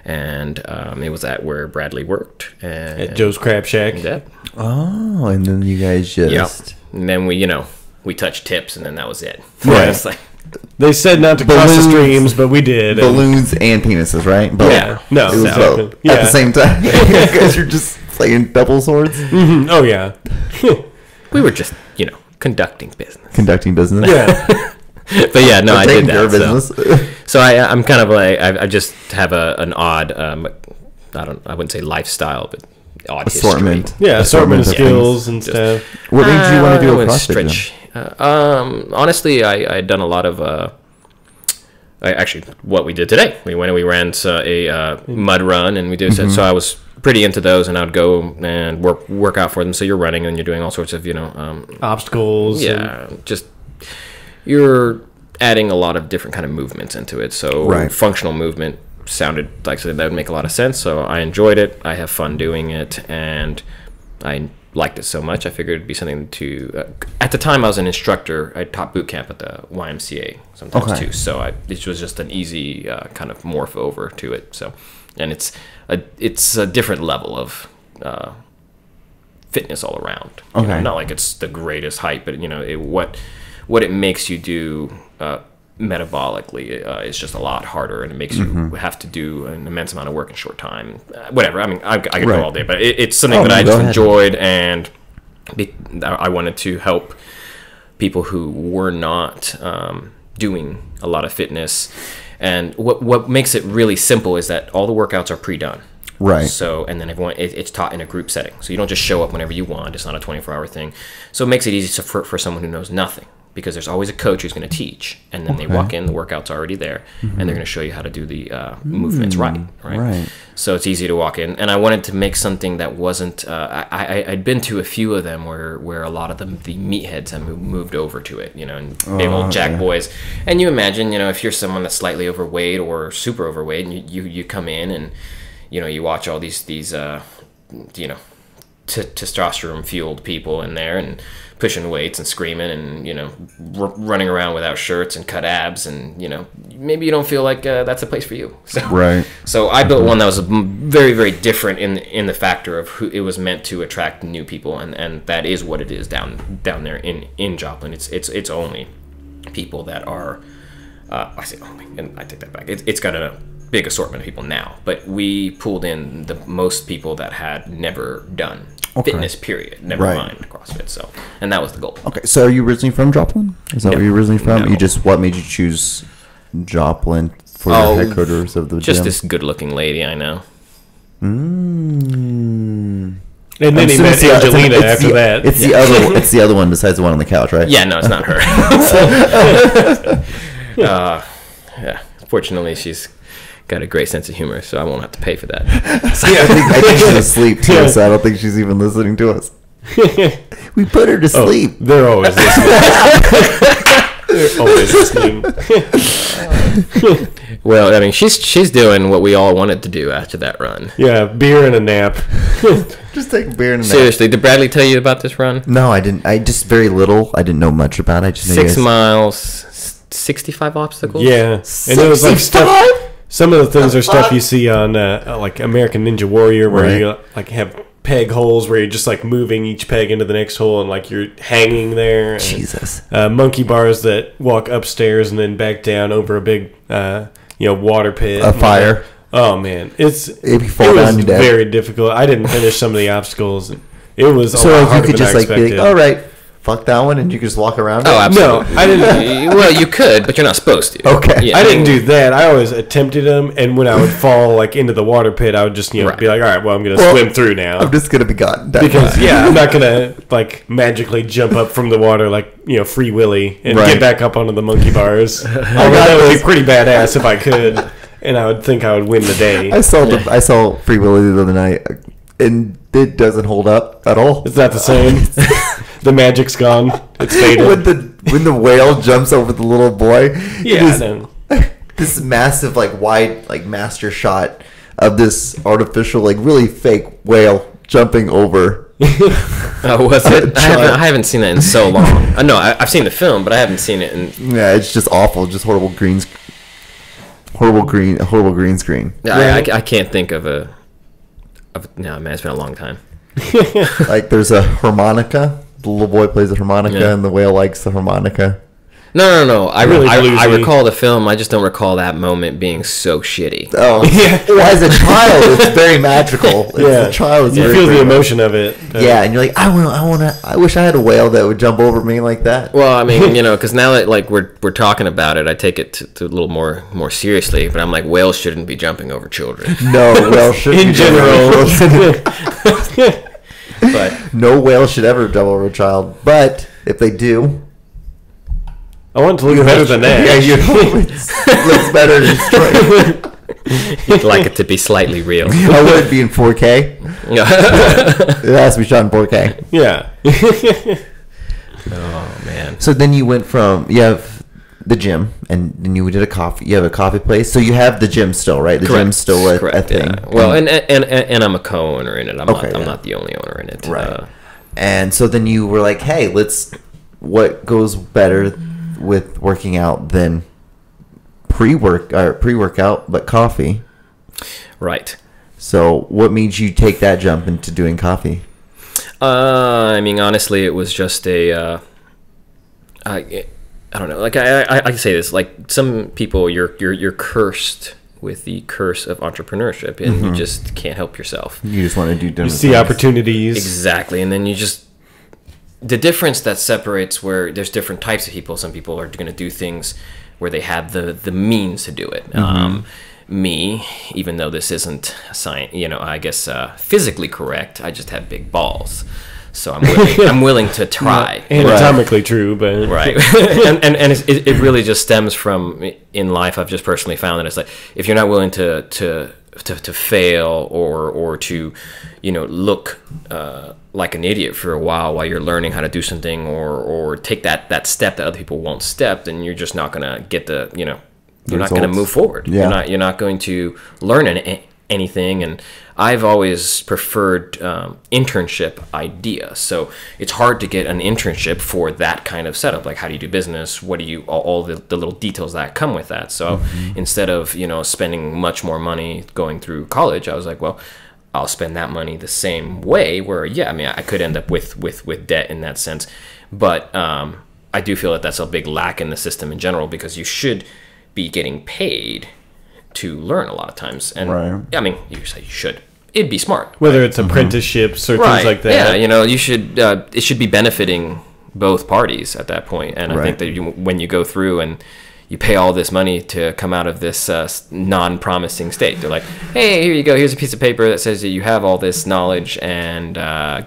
and it was at where Bradley worked at Joe's Crab Shack. Yeah. Oh, and then you guys just. Yep. And then we touched tips, and then that was it. Right. It's like, They said not to cross the Balloons. streams, but we did. and- balloons and penises, right? Both. Yeah. No. It was exactly. both Yeah. at the same time. You guys are just playing double swords, Mhm. Oh yeah. We were just, conducting business. conducting business. Yeah. But yeah, no, I did Taking care of that. business. So I'm kind of like I just have an odd I wouldn't say lifestyle, but odd Assortment. history. Yeah. Assortment of of skills and stuff. What made you want to do a wouldn't CrossFit gym? stretch. Honestly, I had done a lot of. Actually, what we did today, we went and we ran a mud run, and we did so I was pretty into those, and I'd go and work out for them. So you're running and you're doing all sorts of Obstacles. and- yeah, just you're adding a lot of different kind of movements into it. So Right. functional movement sounded like something that would make a lot of sense. So I enjoyed it. I have fun doing it, and I liked it so much. I figured it'd be something to. At the time, I was an instructor. I taught boot camp at the YMCA sometimes Okay. too. So this was just an easy kind of morph over to it. So, and it's a different level of. Fitness all around. Okay. Not like it's the greatest height, but what it makes you do metabolically is just a lot harder, and it makes you have to do an immense amount of work in a short time. Whatever. I mean, I could Right. go all day, but it's something Oh, that no, I go just ahead. enjoyed, and I wanted to help people who were not doing a lot of fitness. And what makes it really simple is that all the workouts are pre-done. Right. So, and then everyone, it's taught in a group setting. So you don't just show up whenever you want. It's not a 24-hour thing. So it makes it easy for someone who knows nothing, because there's always a coach who's going to teach. And then they walk in, the workout's already there, and they're going to show you how to do the movements right. Right. So it's easy to walk in. And I wanted to make something that wasn't, I'd been to a few of them where a lot of the meatheads have moved over to it, and big old jack boys. And you imagine, if you're someone that's slightly overweight or super overweight, and you come in and, you watch all these testosterone fueled people in there and pushing weights and screaming and running around without shirts and cut abs, and maybe you don't feel like that's a place for you. So, Right. So I built one that was very, very different in the factor of who it was meant to attract new people, and that is what it is down there in Joplin. It's only people that are I say only, and I take that back. It's got a big assortment of people now, but we pulled in the most people that had never done fitness, period, never Right. mind CrossFit. So, and that was the goal. Okay, so are you originally from Joplin? Is that No. where you're originally from? No. What made you choose Joplin for Oh, your headquarters of the Just gym? this good-looking lady I know. And then I'm he assuming met it's the- Angelina it's after the- that. It's the other. It's the other one besides the one on the couch, right? Yeah, no, it's not her. Yeah, fortunately, she's got a great sense of humor, so I won't have to pay for that. I think she's asleep too, so I don't think she's even listening to us. We put her to sleep. They're always listening. They're always listening. Well, I mean, she's doing what we all wanted to do after that run. Yeah, beer and a nap. Just take a beer and a nap. Seriously, did Bradley tell you about this run? No, I didn't. I just very little. I didn't know much about it. I just knew 6 you guys- miles, 65 obstacles. Yeah, and it was like stuff. Some of the things are stuff you see on like American Ninja Warrior, where Right. you like have peg holes where you're just like moving each peg into the next hole, and like you're hanging there. And, Jesus. monkey bars that walk upstairs and then back down over a big water pit. A fire. Oh man, If you fall it down, was you're dead. very difficult. I didn't finish some of the obstacles. It was a So lot like, you harder could than just I like be expected. like, all right, fuck that one, and you could just walk around. Oh, it? absolutely. No, I didn't. Well, you could, but you're not supposed to. Okay. Yeah, I didn't do that. I always attempted them, and when I would fall like into the water pit, I would just Right. be like, all right, well, I'm gonna Well, swim through now. I'm just gonna be gone. Because I'm not gonna like magically jump up from the water like Free Willy and Right. get back up onto the monkey bars. Although got that would be this. pretty badass if I could, and I would think I would win the day. I saw Free Willy the other night, and it doesn't hold up at all. It's not the same. The magic's gone. It's faded. when the whale jumps over the little boy, Yeah, it is I know. this massive wide master shot of this artificial really fake whale jumping over. Oh, was it? I haven't seen that in so long. No, I've seen the film, but I haven't seen it in. Yeah, it's just awful. Just horrible green screen. I can't think of a. No, man, it's been a long time. Like there's a harmonica. The little boy plays the harmonica, Yeah. and the whale likes the harmonica. No. I Really I bluesy. recall the film. I just don't recall that moment being so shitty. Oh, Yeah. well, as a child, it's very magical. As a child, it's you very feel the great. emotion of it. Yeah, and you're like, I wish I had a whale that would jump over me like that. Well, I mean, because now that like we're talking about it, I take it to a little more seriously. But I'm like, whales shouldn't be jumping over children. No whale should In general. But No whale should ever jump over a child. But if they do, I want it to look better than that. yeah, it looks better than straight. you'd like it to be slightly real. I would it be in 4K. It has to be shot in 4K. Yeah. Oh man. So then you went from you have the gym, and then you did a coffee. You have a coffee place, so you have the gym still, right? The gym's still a Correct, thing. yeah. Well, and I'm a co-owner in it. I'm Okay, not. I'm yeah. not the only owner in it. Right. And so then you were like, hey, what goes better with working out than pre-workout, but coffee? Right. So what made you take that jump into doing coffee? I mean, honestly, it was just a. I don't know. Like I can say this. Like some people, you're cursed with the curse of entrepreneurship, and you just can't help yourself. You just want to do different You see things. opportunities. Exactly, and then you just the difference that separates where there's different types of people. Some people are going to do things where they have the means to do it. Me, even though this isn't science, I guess physically correct, I just have big balls, so I'm willing to try. Anatomically true, but Right, and it really just stems from in life. I've just personally found that it's like if you're not willing to fail or to look like an idiot for a while you're learning how to do something or take that step that other people won't step, then you're just not gonna get the you're not going to results. move forward. Yeah. You're not going to learn anything. And I've always preferred internship ideas. So it's hard to get an internship for that kind of setup. Like, how do you do business? What do you all the little details that come with that. So instead of spending much more money going through college, I was like, well, I'll spend that money the same way. Where I could end up with debt in that sense, but I do feel that that's a big lack in the system in general, because you should be getting paid to learn a lot of times. And Right. I mean, you say you should. It'd be smart. whether it's apprenticeships or Right. things like that. Yeah, you should. It should be benefiting both parties at that point. And I Right. think that when you go through and you pay all this money to come out of this non-promising state, they're like, "Hey, here you go. Here's a piece of paper that says that you have all this knowledge, and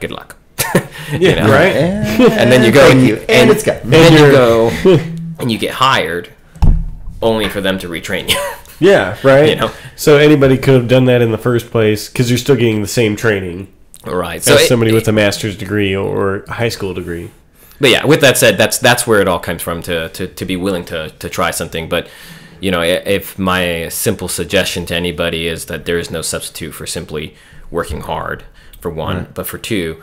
good luck." Yeah, right? And then you go Thank you. And it's gone. and then you go and you get hired, only for them to retrain you. Yeah, right. You know? So anybody could have done that in the first place because you're still getting the same training Right. as somebody with a master's degree or a high school degree. But yeah, with that said, that's where it all comes from, to be willing to try something. But if my simple suggestion to anybody is that there is no substitute for simply working hard, for one, but for two,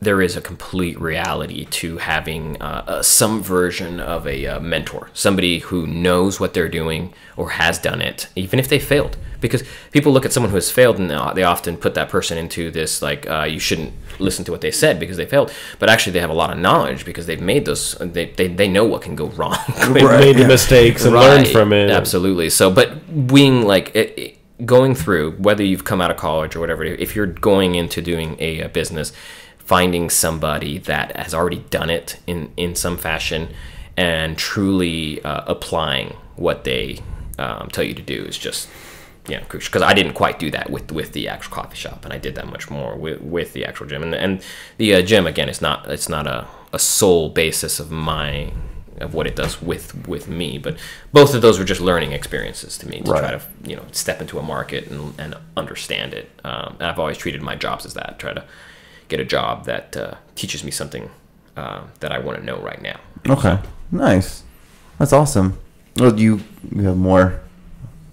there is a complete reality to having some version of a mentor, somebody who knows what they're doing or has done it, even if they failed. Because people look at someone who has failed and they often put that person into this, like, you shouldn't listen to what they said because they failed. But actually they have a lot of knowledge because they've made those, they know what can go wrong. They've made the mistakes and learned from it. Absolutely. So, but being like, going through, whether you've come out of college or whatever, if you're going into doing a business, finding somebody that has already done it in some fashion and truly applying what they tell you to do is just crucial. Because I didn't quite do that with the actual coffee shop, and I did that much more with the actual gym. And the gym, again, it's not a sole basis of what it does with me, but both of those were just learning experiences to me to try to step into a market and understand it. And I've always treated my jobs as that. Try to get a job that teaches me something that I want to know right now. Okay, nice. That's awesome. Well, you have more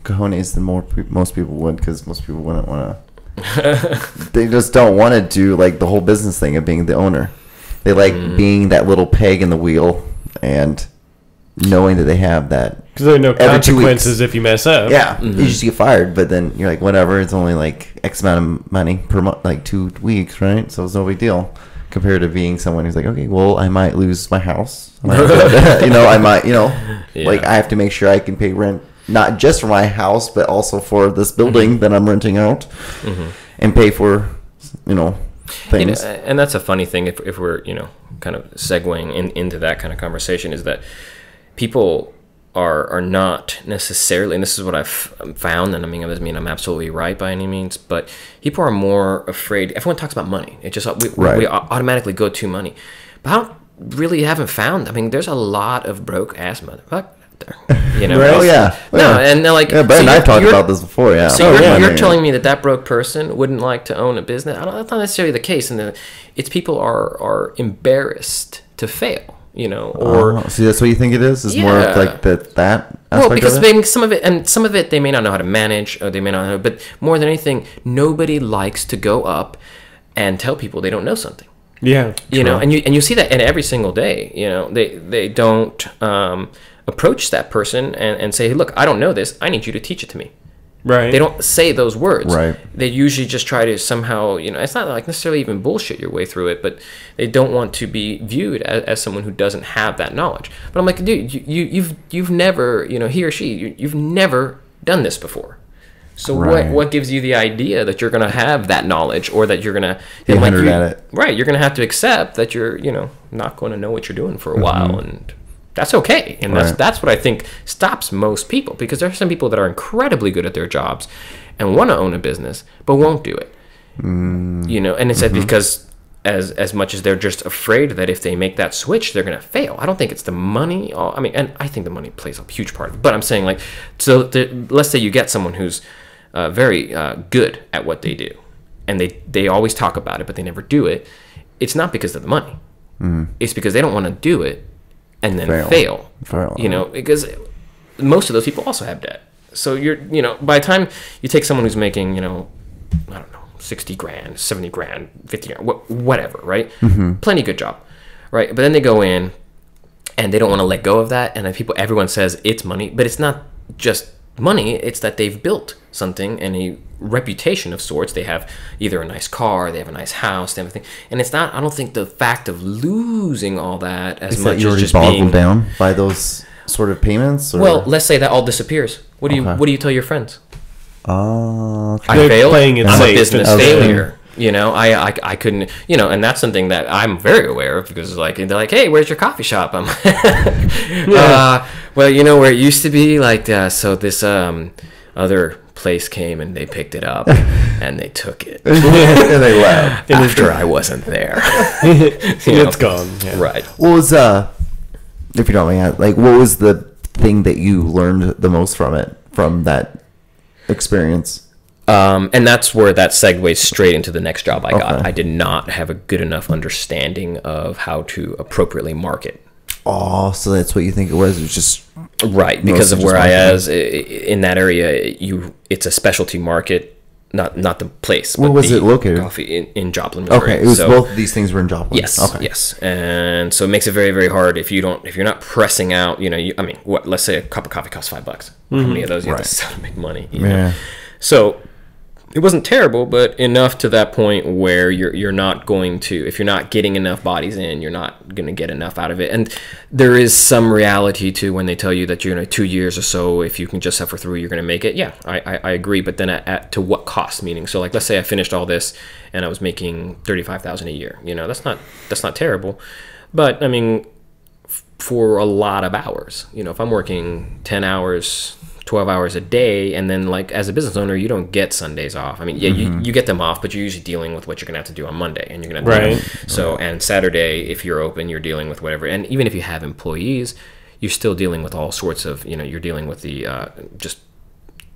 cojones than most people would, because most people wouldn't want to. They just don't want to do like the whole business thing of being the owner. They like being that little peg in the wheel and knowing that they have that. Because there are no Every 2 weeks. consequences if you mess up. Yeah, you just get fired, but then you're like, whatever. It's only like X amount of money per month, like 2 weeks, right? So it's no big deal. compared to being someone who's like, okay, well, I might lose my house. I might, Yeah. like I have to make sure I can pay rent, not just for my house, but also for this building that I'm renting out and pay for, things. And that's a funny thing if we're, kind of segueing into that kind of conversation, is that people are not necessarily, and this is what I've found, and I mean, it doesn't mean I'm absolutely right by any means, but people are more afraid. Everyone talks about money. It just, we automatically go to money. But I haven't found, I mean, there's a lot of broke ass motherfuckers out there. Right? Oh, yeah. No, and they're like, Ben and I've talked about this before, yeah. So you're telling me that broke person wouldn't like to own a business? That's not necessarily the case. And it's people are embarrassed to fail. Or see, that's what you think it is? Is more of like that aspect well, because of it? maybe some of it they may not know how to manage, or they may not know. But more than anything, nobody likes to go up and tell people they don't know something. Yeah, and you see that in every single day. They don't approach that person and say, hey, look, I don't know this. I need you to teach it to me. Right. They don't say those words. Right. They usually just try to somehow, it's not like necessarily even bullshit your way through it, but they don't want to be viewed as someone who doesn't have that knowledge. But I'm like, dude, you've never, he or she, you've never done this before. So what gives you the idea that you're going to have that knowledge, or that you're going to be at it? Right. You're going to have to accept that you're, not going to know what you're doing for a while, and that's okay. And that's what I think stops most people, because there are some people that are incredibly good at their jobs and want to own a business but won't do it. And it's because as much as they're just afraid that if they make that switch they're going to fail. I don't think it's the money. I mean, and I think the money plays a huge part of it, but I'm saying, like, so let's say you get someone who's very good at what they do, and they always talk about it but they never do it. It's not because of the money. It's because they don't want to do it and then fail. Because most of those people also have debt. So by the time you take someone who's making, I don't know, 60 grand, 70 grand, 50 grand, whatever, right? Plenty good job, right? But then they go in and they don't want to let go of that. And then everyone says it's money, but it's not just money. It's that they've built something and a reputation of sorts. They have either a nice car, they have a nice house, they have everything. And it's not, I don't think the fact of losing all that as much as just being boggled down by those sort of payments. Or? Well, let's say that all disappears. What do you tell your friends? I failed. I'm a business failure. I couldn't, and that's something that I'm very aware of, because they're like, hey, where's your coffee shop? I'm well, where it used to be, like, so this other place came and they picked it up and they took it and they left after I wasn't there. It's gone. Yeah. Right. What was if you don't mind, like, what was the thing that you learned the most from that experience? And that's where that segues straight into the next job I got. I did not have a good enough understanding of how to appropriately market. Oh, so that's what you think it was? It was just right, because of where I was in that area. It's a specialty market, not the place. Where was it located? Coffee in Joplin, Missouri. Okay, it was both of these things were in Joplin. Yes, okay. yes, and so it makes it very, very hard if you're not pressing out. Let's say a cup of coffee costs $5. How many of those you have to sell to make money? Yeah. So it wasn't terrible, but enough to that point where you're not going to, if you're not getting enough bodies in, you're not going to get enough out of it. And there is some reality to when they tell you that 2 years or so, if you can just suffer through, you're going to make it. Yeah, I agree. But then to what cost? Meaning, so like, let's say I finished all this and I was making $35,000 a year. That's not terrible. But I mean, for a lot of hours, if I'm working 10 hours, 12 hours a day, and then, like, as a business owner, you don't get Sundays off. I mean, yeah, you get them off, but you're usually dealing with what you're gonna have to do on Monday, and you're gonna have to so and Saturday, if you're open, you're dealing with whatever. And even if you have employees, you're still dealing with all sorts of, you're dealing with the just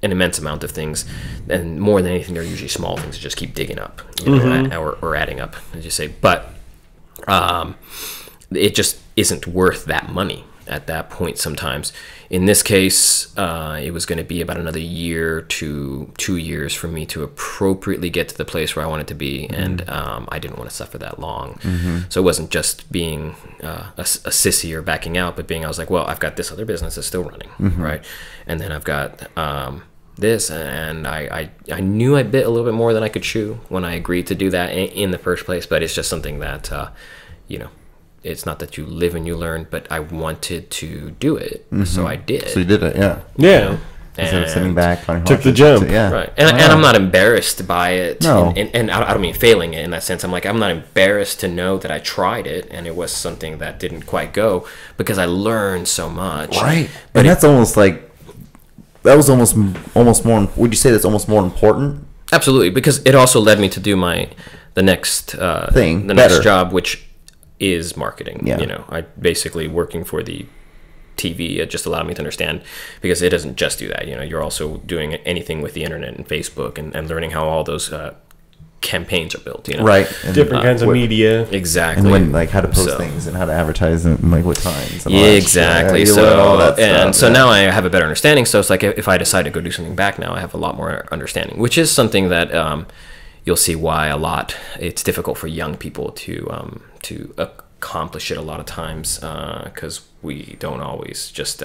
an immense amount of things, and more than anything, they're usually small things that just keep digging up, or adding up, as you say. But it just isn't worth that money at that point sometimes. In this case, it was going to be about another year to 2 years for me to appropriately get to the place where I wanted to be, and I didn't want to suffer that long. So it wasn't just being a sissy or backing out, but I was like, well, I've got this other business that's still running, right? And then I've got this, and I knew I bit a little bit more than I could chew when I agreed to do that in the first place. But it's just something that it's not that you live and you learn, but I wanted to do it, so I did. So you did it, yeah. Yeah. Instead of sitting back on your Took the haunches. jump. Yeah. Right, and I'm not embarrassed by it. No. And I don't mean failing it in that sense. I'm not embarrassed to know that I tried it and it was something that didn't quite go, because I learned so much. Right. But And that's almost like, that was almost more, would you say that's almost more important? Absolutely, because it also led me to do the next Thing, the better. next job, which is marketing. Yeah. I basically working for the TV. It just allowed me to understand, because it doesn't just do that. You're also doing anything with the internet and Facebook and learning how all those campaigns are built. Right. And, Different kinds of media. Exactly. and when, like, how to post So- things and how to advertise and like what times. And all Yeah, that exactly. shit. You learn all that And stuff, so now I have a better understanding. So it's like, if I decide to go do something back now, I have a lot more understanding, which is something that you'll see why it's difficult for young people to accomplish it a lot of times, because we don't always just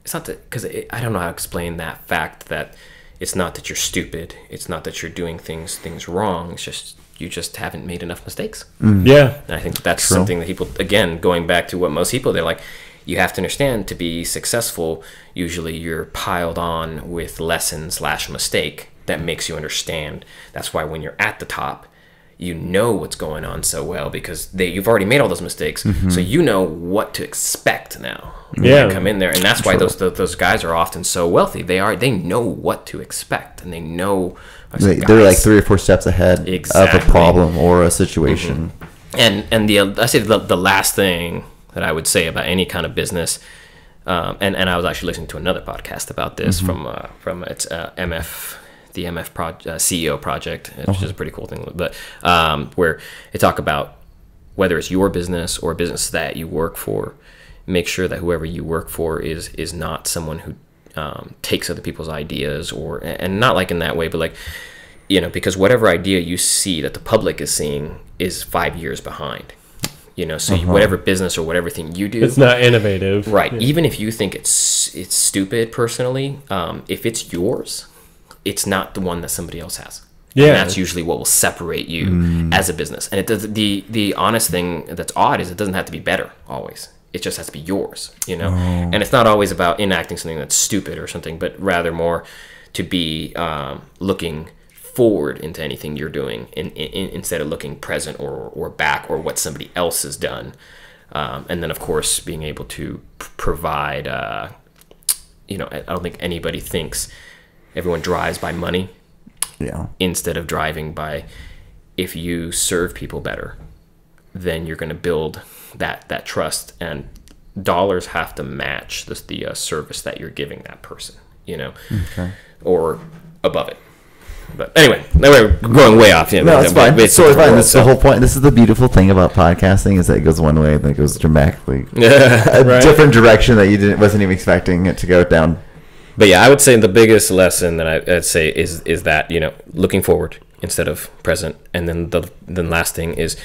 it's not that, because I don't know how to explain that fact, that it's not that you're stupid, it's not that you're doing things wrong, it's just you just haven't made enough mistakes. Yeah. And I think that's True. something that people, again, going back to what most people, they're like, you have to understand, to be successful, usually you're piled on with lesson/mistake that makes you understand. That's why when you're at the top, you know what's going on so well, because you've already made all those mistakes, so you know what to expect now when Yeah. you come in there, and that's why those guys are often so wealthy. They know what to expect, and they know. They're like 3 or 4 steps ahead of Exactly. a problem or a situation. And I say the last thing that I would say about any kind of business, and I was actually listening to another podcast about this from its the MF CEO project, which is a pretty cool thing, but where they talk about whether it's your business or a business that you work for, make sure that whoever you work for is not someone who takes other people's ideas, and not like in that way, but like, because whatever idea you see that the public is seeing is 5 years behind. So whatever business or whatever thing you do, It's not innovative. right? Even if you think it's stupid personally, if it's yours, it's not the one that somebody else has. Yeah. And that's usually what will separate you as a business. And it does, the honest thing that's odd is it doesn't have to be better always. It just has to be yours, And it's not always about enacting something that's stupid or something, but rather more to be looking forward into anything you're doing instead of looking present or back or what somebody else has done. And then, of course, being able to provide, I don't think anybody thinks everyone drives by money. Yeah. Instead of driving by, if you serve people better, then you're going to build that trust, and dollars have to match the service that you're giving that person, Okay. or above it. But anyway, we're going way off. No, it's fine. It's totally fine. That's the whole point. This is the beautiful thing about podcasting, is that it goes one way and then it goes dramatically a Right. different direction that you wasn't even expecting it to go down. But yeah, I would say the biggest lesson that I'd say is that, looking forward instead of present. And then the last thing is,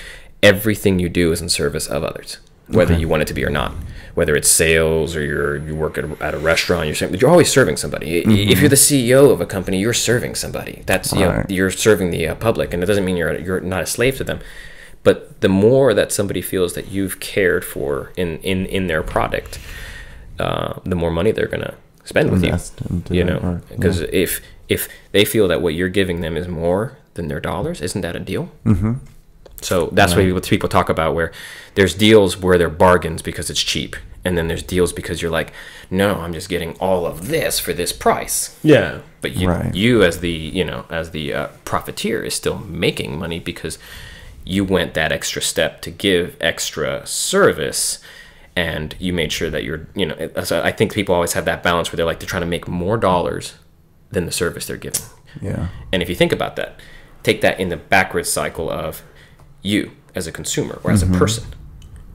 everything you do is in service of others, whether you want it to be or not. Whether it's sales or you work at a restaurant, you're always serving somebody. If you're the CEO of a company, you're serving somebody. That's you're serving the public, and it doesn't mean you're not a slave to them. But the more that somebody feels that you've cared for in their product, the more money they're gonna spend with Invest into you. that part, Because if they feel that what you're giving them is more than their dollars, isn't that a deal? Mm-hmm. So that's what people talk about, where there's deals where they're bargains because it's cheap, and then there's deals because you're like, no, I'm just getting all of this for this price. Yeah. But you as the profiteer is still making money because you went that extra step to give extra service, and you made sure that you're, so I think people always have that balance where they're trying to make more dollars than the service they're giving. Yeah. And if you think about that, take that in the backwards cycle of you as a consumer or as a person,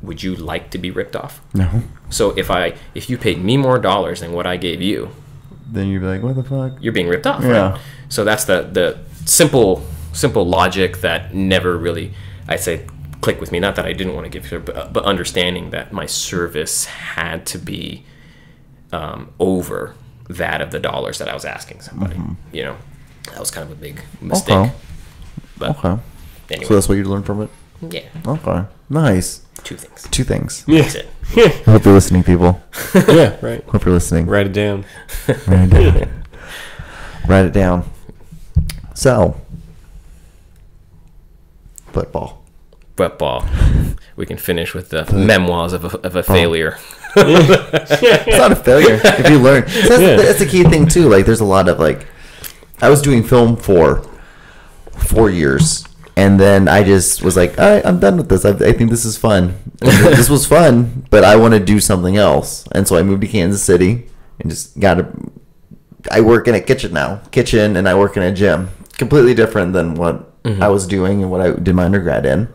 would you like to be ripped off? No. So if you paid me more dollars than what I gave you, Then you'd be like, what the fuck? you're being ripped off. Yeah. Right? So that's the simple logic that never really, I say, clicked with me. Not that I didn't want to give her, but understanding that my service had to be over that of the dollars that I was asking somebody. You know, that was kind of a big mistake. Okay. But anyway, So that's what you learned from it? yeah, Okay. Nice. 2 things. 2 things. Yeah. That's it. I hope you're listening, people. Yeah, right. Hope you're listening. Write it down. Write it down. Write it down. So, football. Football. We can finish with the memoirs of a failure. It's not a failure if you learn. That's the key thing too. Like, there's a lot of like, I was doing film for 4 years, and then I just was like, all right, I'm done with this. I think this is fun. And this was fun, but I want to do something else, and so I moved to Kansas City and just got to. I work in a kitchen now, and I work in a gym. Completely different than what I was doing and what I did my undergrad in.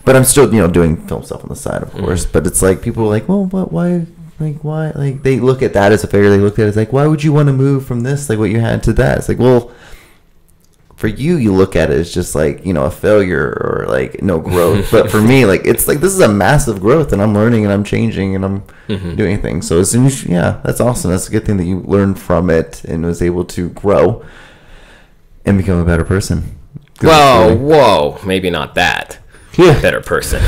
But I'm still, doing film stuff on the side, of course. But it's like people are like, well, what? Why? Why? Like, they look at that as a failure. They look at it as like, why would you want to move from this, like what you had, to that? It's like, well, for you look at it as just like, a failure or like no growth. But for me, like, it's like, this is a massive growth, and I'm learning and I'm changing and I'm doing things. So as soon as that's awesome. That's a good thing that you learned from it and was able to grow and become a better person. Well, whoa, maybe not that. Yeah. Better person.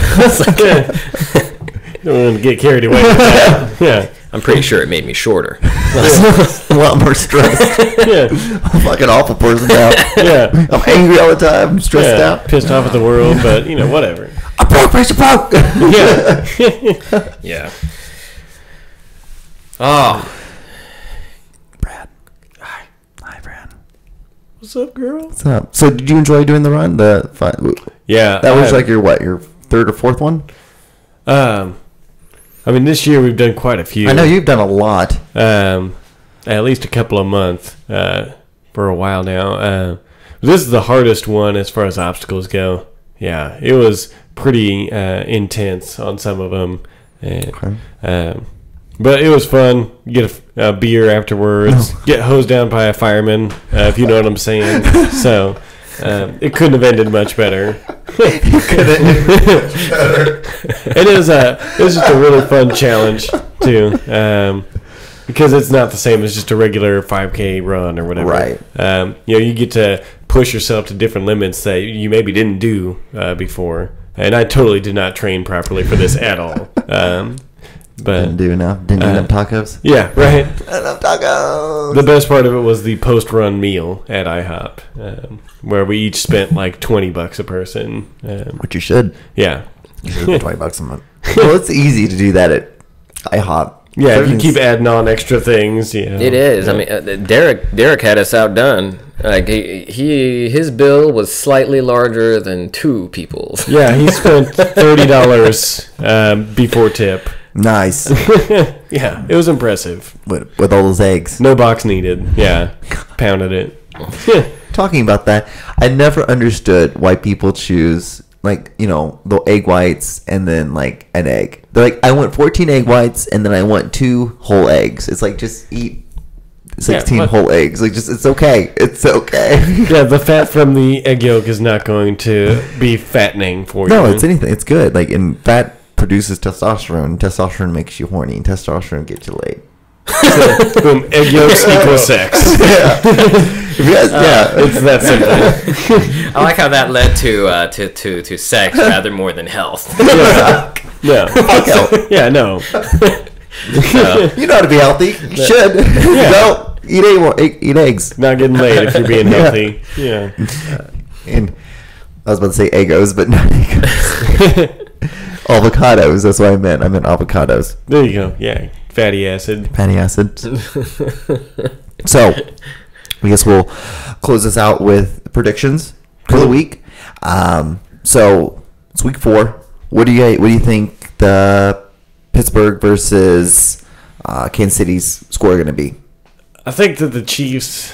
Don't want to get carried away with that. Yeah. I'm pretty sure it made me shorter. A lot more stressed. Yeah. I'm a fucking awful person now. Yeah. I'm angry all the time. I'm stressed Yeah. out. Pissed off at the world, but, whatever. I'm broke, Mr. Broke. Yeah. Yeah. Oh, Brad. Hi, Brad. What's up, girl? What's up? So, did you enjoy doing the run? Yeah. That was like your third or fourth one? This year we've done quite a few. I know you've done a lot. At least a couple a month for a while now. This is the hardest one as far as obstacles go. Yeah, it was pretty intense on some of them. But it was fun. Get a beer afterwards. Get hosed down by a fireman, if you know what I'm saying. So it couldn't have ended much better. It was just a really fun challenge too, because it's not the same as just a regular 5K run or whatever. Right. You get to push yourself to different limits that you maybe didn't do before. And I totally did not train properly for this at all. But Didn't do enough tacos? yeah, right. Enough tacos! The best part of it was the post-run meal at IHOP, where we each spent like $20 a person. Which you should. Yeah. You should spend $20 a month. Well, it's easy to do that at IHOP. Yeah, if you keep adding on extra things, it is. Yeah. I mean, Derek had us outdone. Like his bill was slightly larger than 2 people's. Yeah, he spent $30 before tip. Nice. Yeah, it was impressive. With all those eggs. No box needed. Yeah, pounded it. Talking about that, I never understood why people choose, like, the egg whites and then, like, an egg. They're like, I want 14 egg whites and then I want 2 whole eggs. It's like, just eat 16 whole eggs. Like, it's okay. It's okay. Yeah, the fat from the egg yolk is not going to be fattening for you. No, it's anything. It's good. Like, and fat produces testosterone. Testosterone makes you horny. And testosterone gets you laid. So, boom, egg yolks equal sex. Yeah. It's that simple. I like how that led to sex rather more than health. Yeah. Fuck hell. Yeah, no. You know how to be healthy. You should. Yeah. Go eat eggs. Not getting laid if you're being healthy. Yeah. And I was about to say Eggos, but not Eggos. Avocados. That's what I meant. I meant avocados. There you go. Yeah. Fatty acid. Fatty acid. So, I guess we'll close this out with predictions for the week. So it's week 4. What do you think the Pittsburgh versus Kansas City's score are going to be? I think that the Chiefs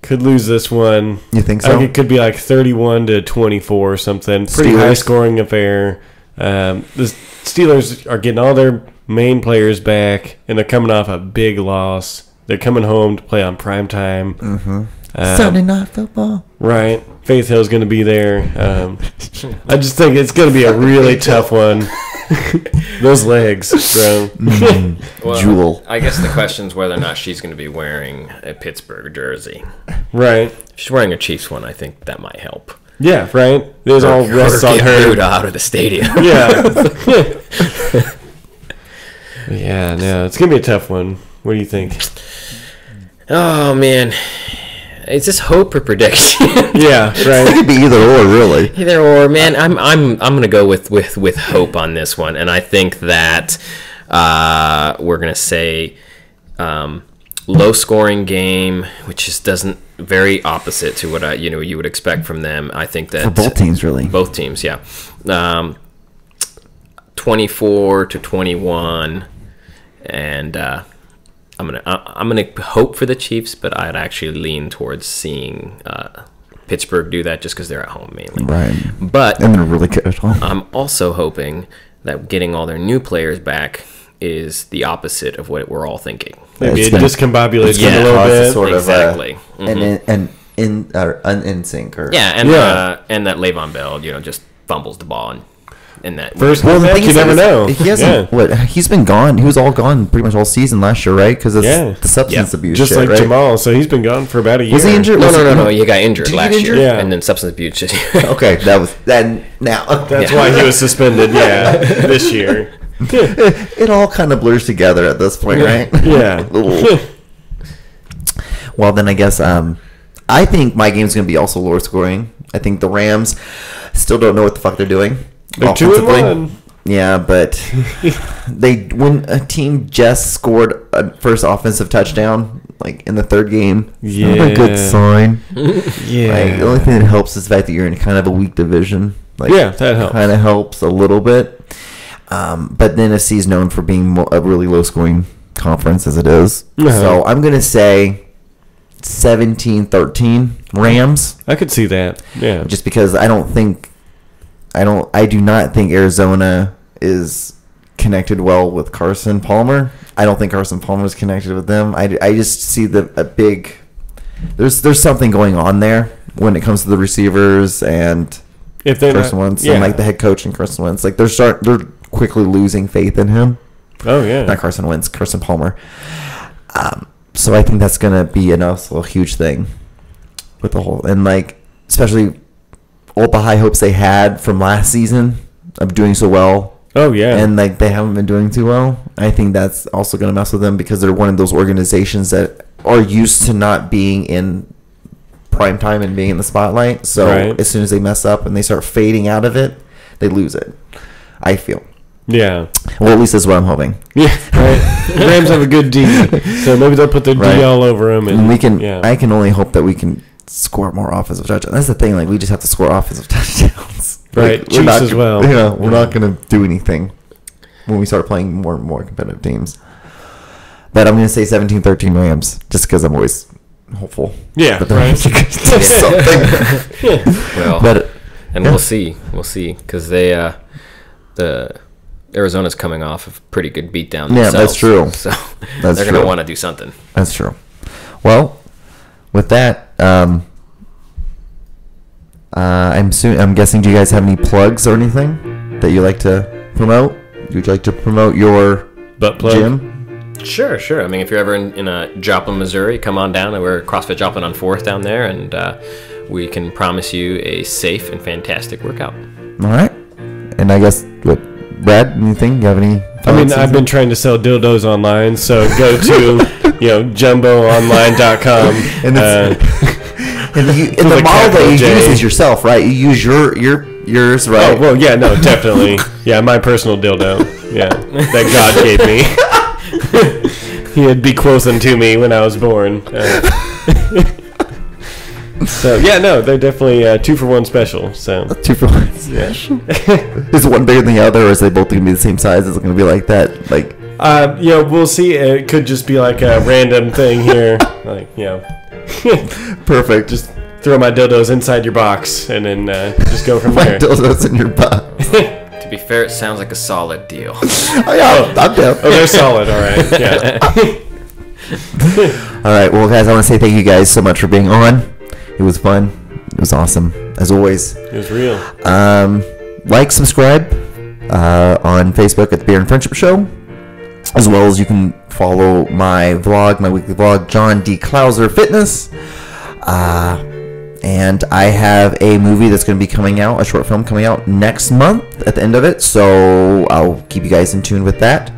could lose this one. You think so? I think it could be like 31-24 or something. Pretty high scoring affair. The Steelers are getting all their main players back, and they're coming off a big loss. They're coming home to play on prime time. Mm-hmm. Sunday Night Football. Right. Faith Hill's going to be there. I just think it's going to be a really tough one. Those legs, bro. Well, Jewel. I guess the question is whether or not she's going to be wearing a Pittsburgh jersey. Right. If she's wearing a Chiefs one, I think that might help. Yeah, right. There's all rests on Get her. booed out of the stadium. Yeah. Yeah, no, it's gonna be a tough one. What do you think? Oh man, is this hope or prediction? Yeah, It right. could be either or, really. Either or, man. I'm gonna go with hope on this one, and I think that we're gonna say low scoring game, which just doesn't very opposite to what you would expect from them. I think that For both teams, really. both teams, yeah. 24-21, and I'm gonna hope for the Chiefs, but I'd actually lean towards seeing Pittsburgh do that just because they're at home mainly. Right. But And they're really good at home. I'm also hoping that getting all their new players back is the opposite of what we're all thinking. Maybe It's it been- discombobulates Yeah. them a little Causes bit. sort of, Exactly. an in sync or Yeah, and Yeah. and that Le'Veon Bell, just fumbles the ball and that First Well, the back, thing you is, never know. he hasn't. What he's been gone. He was all gone pretty much all season last year, right? Because of Yeah. the substance Yeah. abuse, Just shit, like right? Jamal, so he's been gone for about a year. Was he injured? No. He got injured Did he last get year, injured? Yeah. and then substance abuse. Okay, that was then. Now That's Yeah. why he was suspended. Yeah, this year. it all kind of blurs together at this point, right? Yeah. Ooh. Well, then I guess I think my game's going to be also lower scoring. I think the Rams still don't know what the fuck they're doing. They're offensively. 2-1. Yeah, but when a team just scored a first offensive touchdown, like in the third game, it's not a good Yeah. sign. Yeah. Like, the only thing that helps is the fact that you're in kind of a weak division. Like, Yeah, that helps. Kind of helps a little bit. But the NFC is known for being a really low scoring conference as it is. Uh-huh. So I'm going to say 17-13 Rams, I could see that. Yeah. just because I do not think Arizona is connected well with Carson Palmer. I don't think Carson Palmer is connected with them. I just see there's something going on there when it comes to the receivers and If they're Carson Wentz yeah. and like the head coach and Carson Wentz. Like they're quickly losing faith in him. Oh yeah. Not Carson Wentz, Carson Palmer. So I think that's gonna be a huge thing with the whole, and like especially all the high hopes they had from last season of doing so well, Oh yeah. and like they haven't been doing too well. I think that's also gonna mess with them because they're one of those organizations that are used to not being in prime time and being in the spotlight. So Right. as soon as they mess up and they start fading out of it, they lose it. I feel. yeah. Well, at least that's what I'm hoping. Yeah. Right. Rams have a good D, so maybe they'll put their Right. D all over them, and And we can. Yeah. I can only hope that we can score more offensive touchdowns. That's the thing. Like we just have to score offensive touchdowns. Right, Like, we're Chiefs not as gonna- well. Yeah, we're not going to do anything when we start playing more and more competitive teams. But I'm going to say 17-13 Rams, just because I'm always hopeful. Yeah, that the right. Rams are going to do something. Well, But and yeah. we'll see, because the Arizona's coming off of pretty good beatdown. Yeah, themselves, that's true. So That's they're gonna true. want to do something. That's true. Well, with that, I'm guessing. Do you guys have any plugs or anything that you like to promote? Would you like to promote your butt plug. gym? Sure. I mean, if you're ever in Joplin, Missouri, come on down. We're CrossFit Joplin on 4th down there, and we can promise you a safe and fantastic workout. All right. And I guess, what, Brad, anything? You have any? I mean, thoughts? I've been trying to sell dildos online, so go to jumboonline.com. And and the the model that capital you J. use is yourself, right? You use yours, right? Oh well, yeah, no, definitely, yeah, my personal dildo, yeah, that God gave me. He had bequeathed to me when I was born. So yeah, no, they're definitely 2-for-1 special. So 2 for 1. yeah. Is one bigger than the other, or is they both going to be the same size? Is it going to be like that? Like, We'll see. It could just be like a random thing here, like perfect. just throw my dildos inside your box and then just go from My there. dildos in your butt. To be fair, it sounds like a solid deal. Oh, yeah, I'm down. Oh, they're solid. All right. Yeah. All right, well, guys, I want to say thank you guys so much for being on. It was fun. It was awesome, as always. It was real. Like, subscribe, on Facebook at the Beer and Friendship Show, as well as you can follow my vlog, my weekly vlog, John D. Clouser Fitness. And I have a movie that's going to be coming out, a short film coming out next month at the end of it, so I'll keep you guys in tune with that.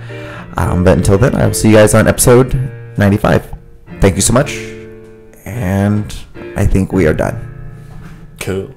But until then, I will see you guys on episode 95. Thank you so much, and I think we are done. Cool.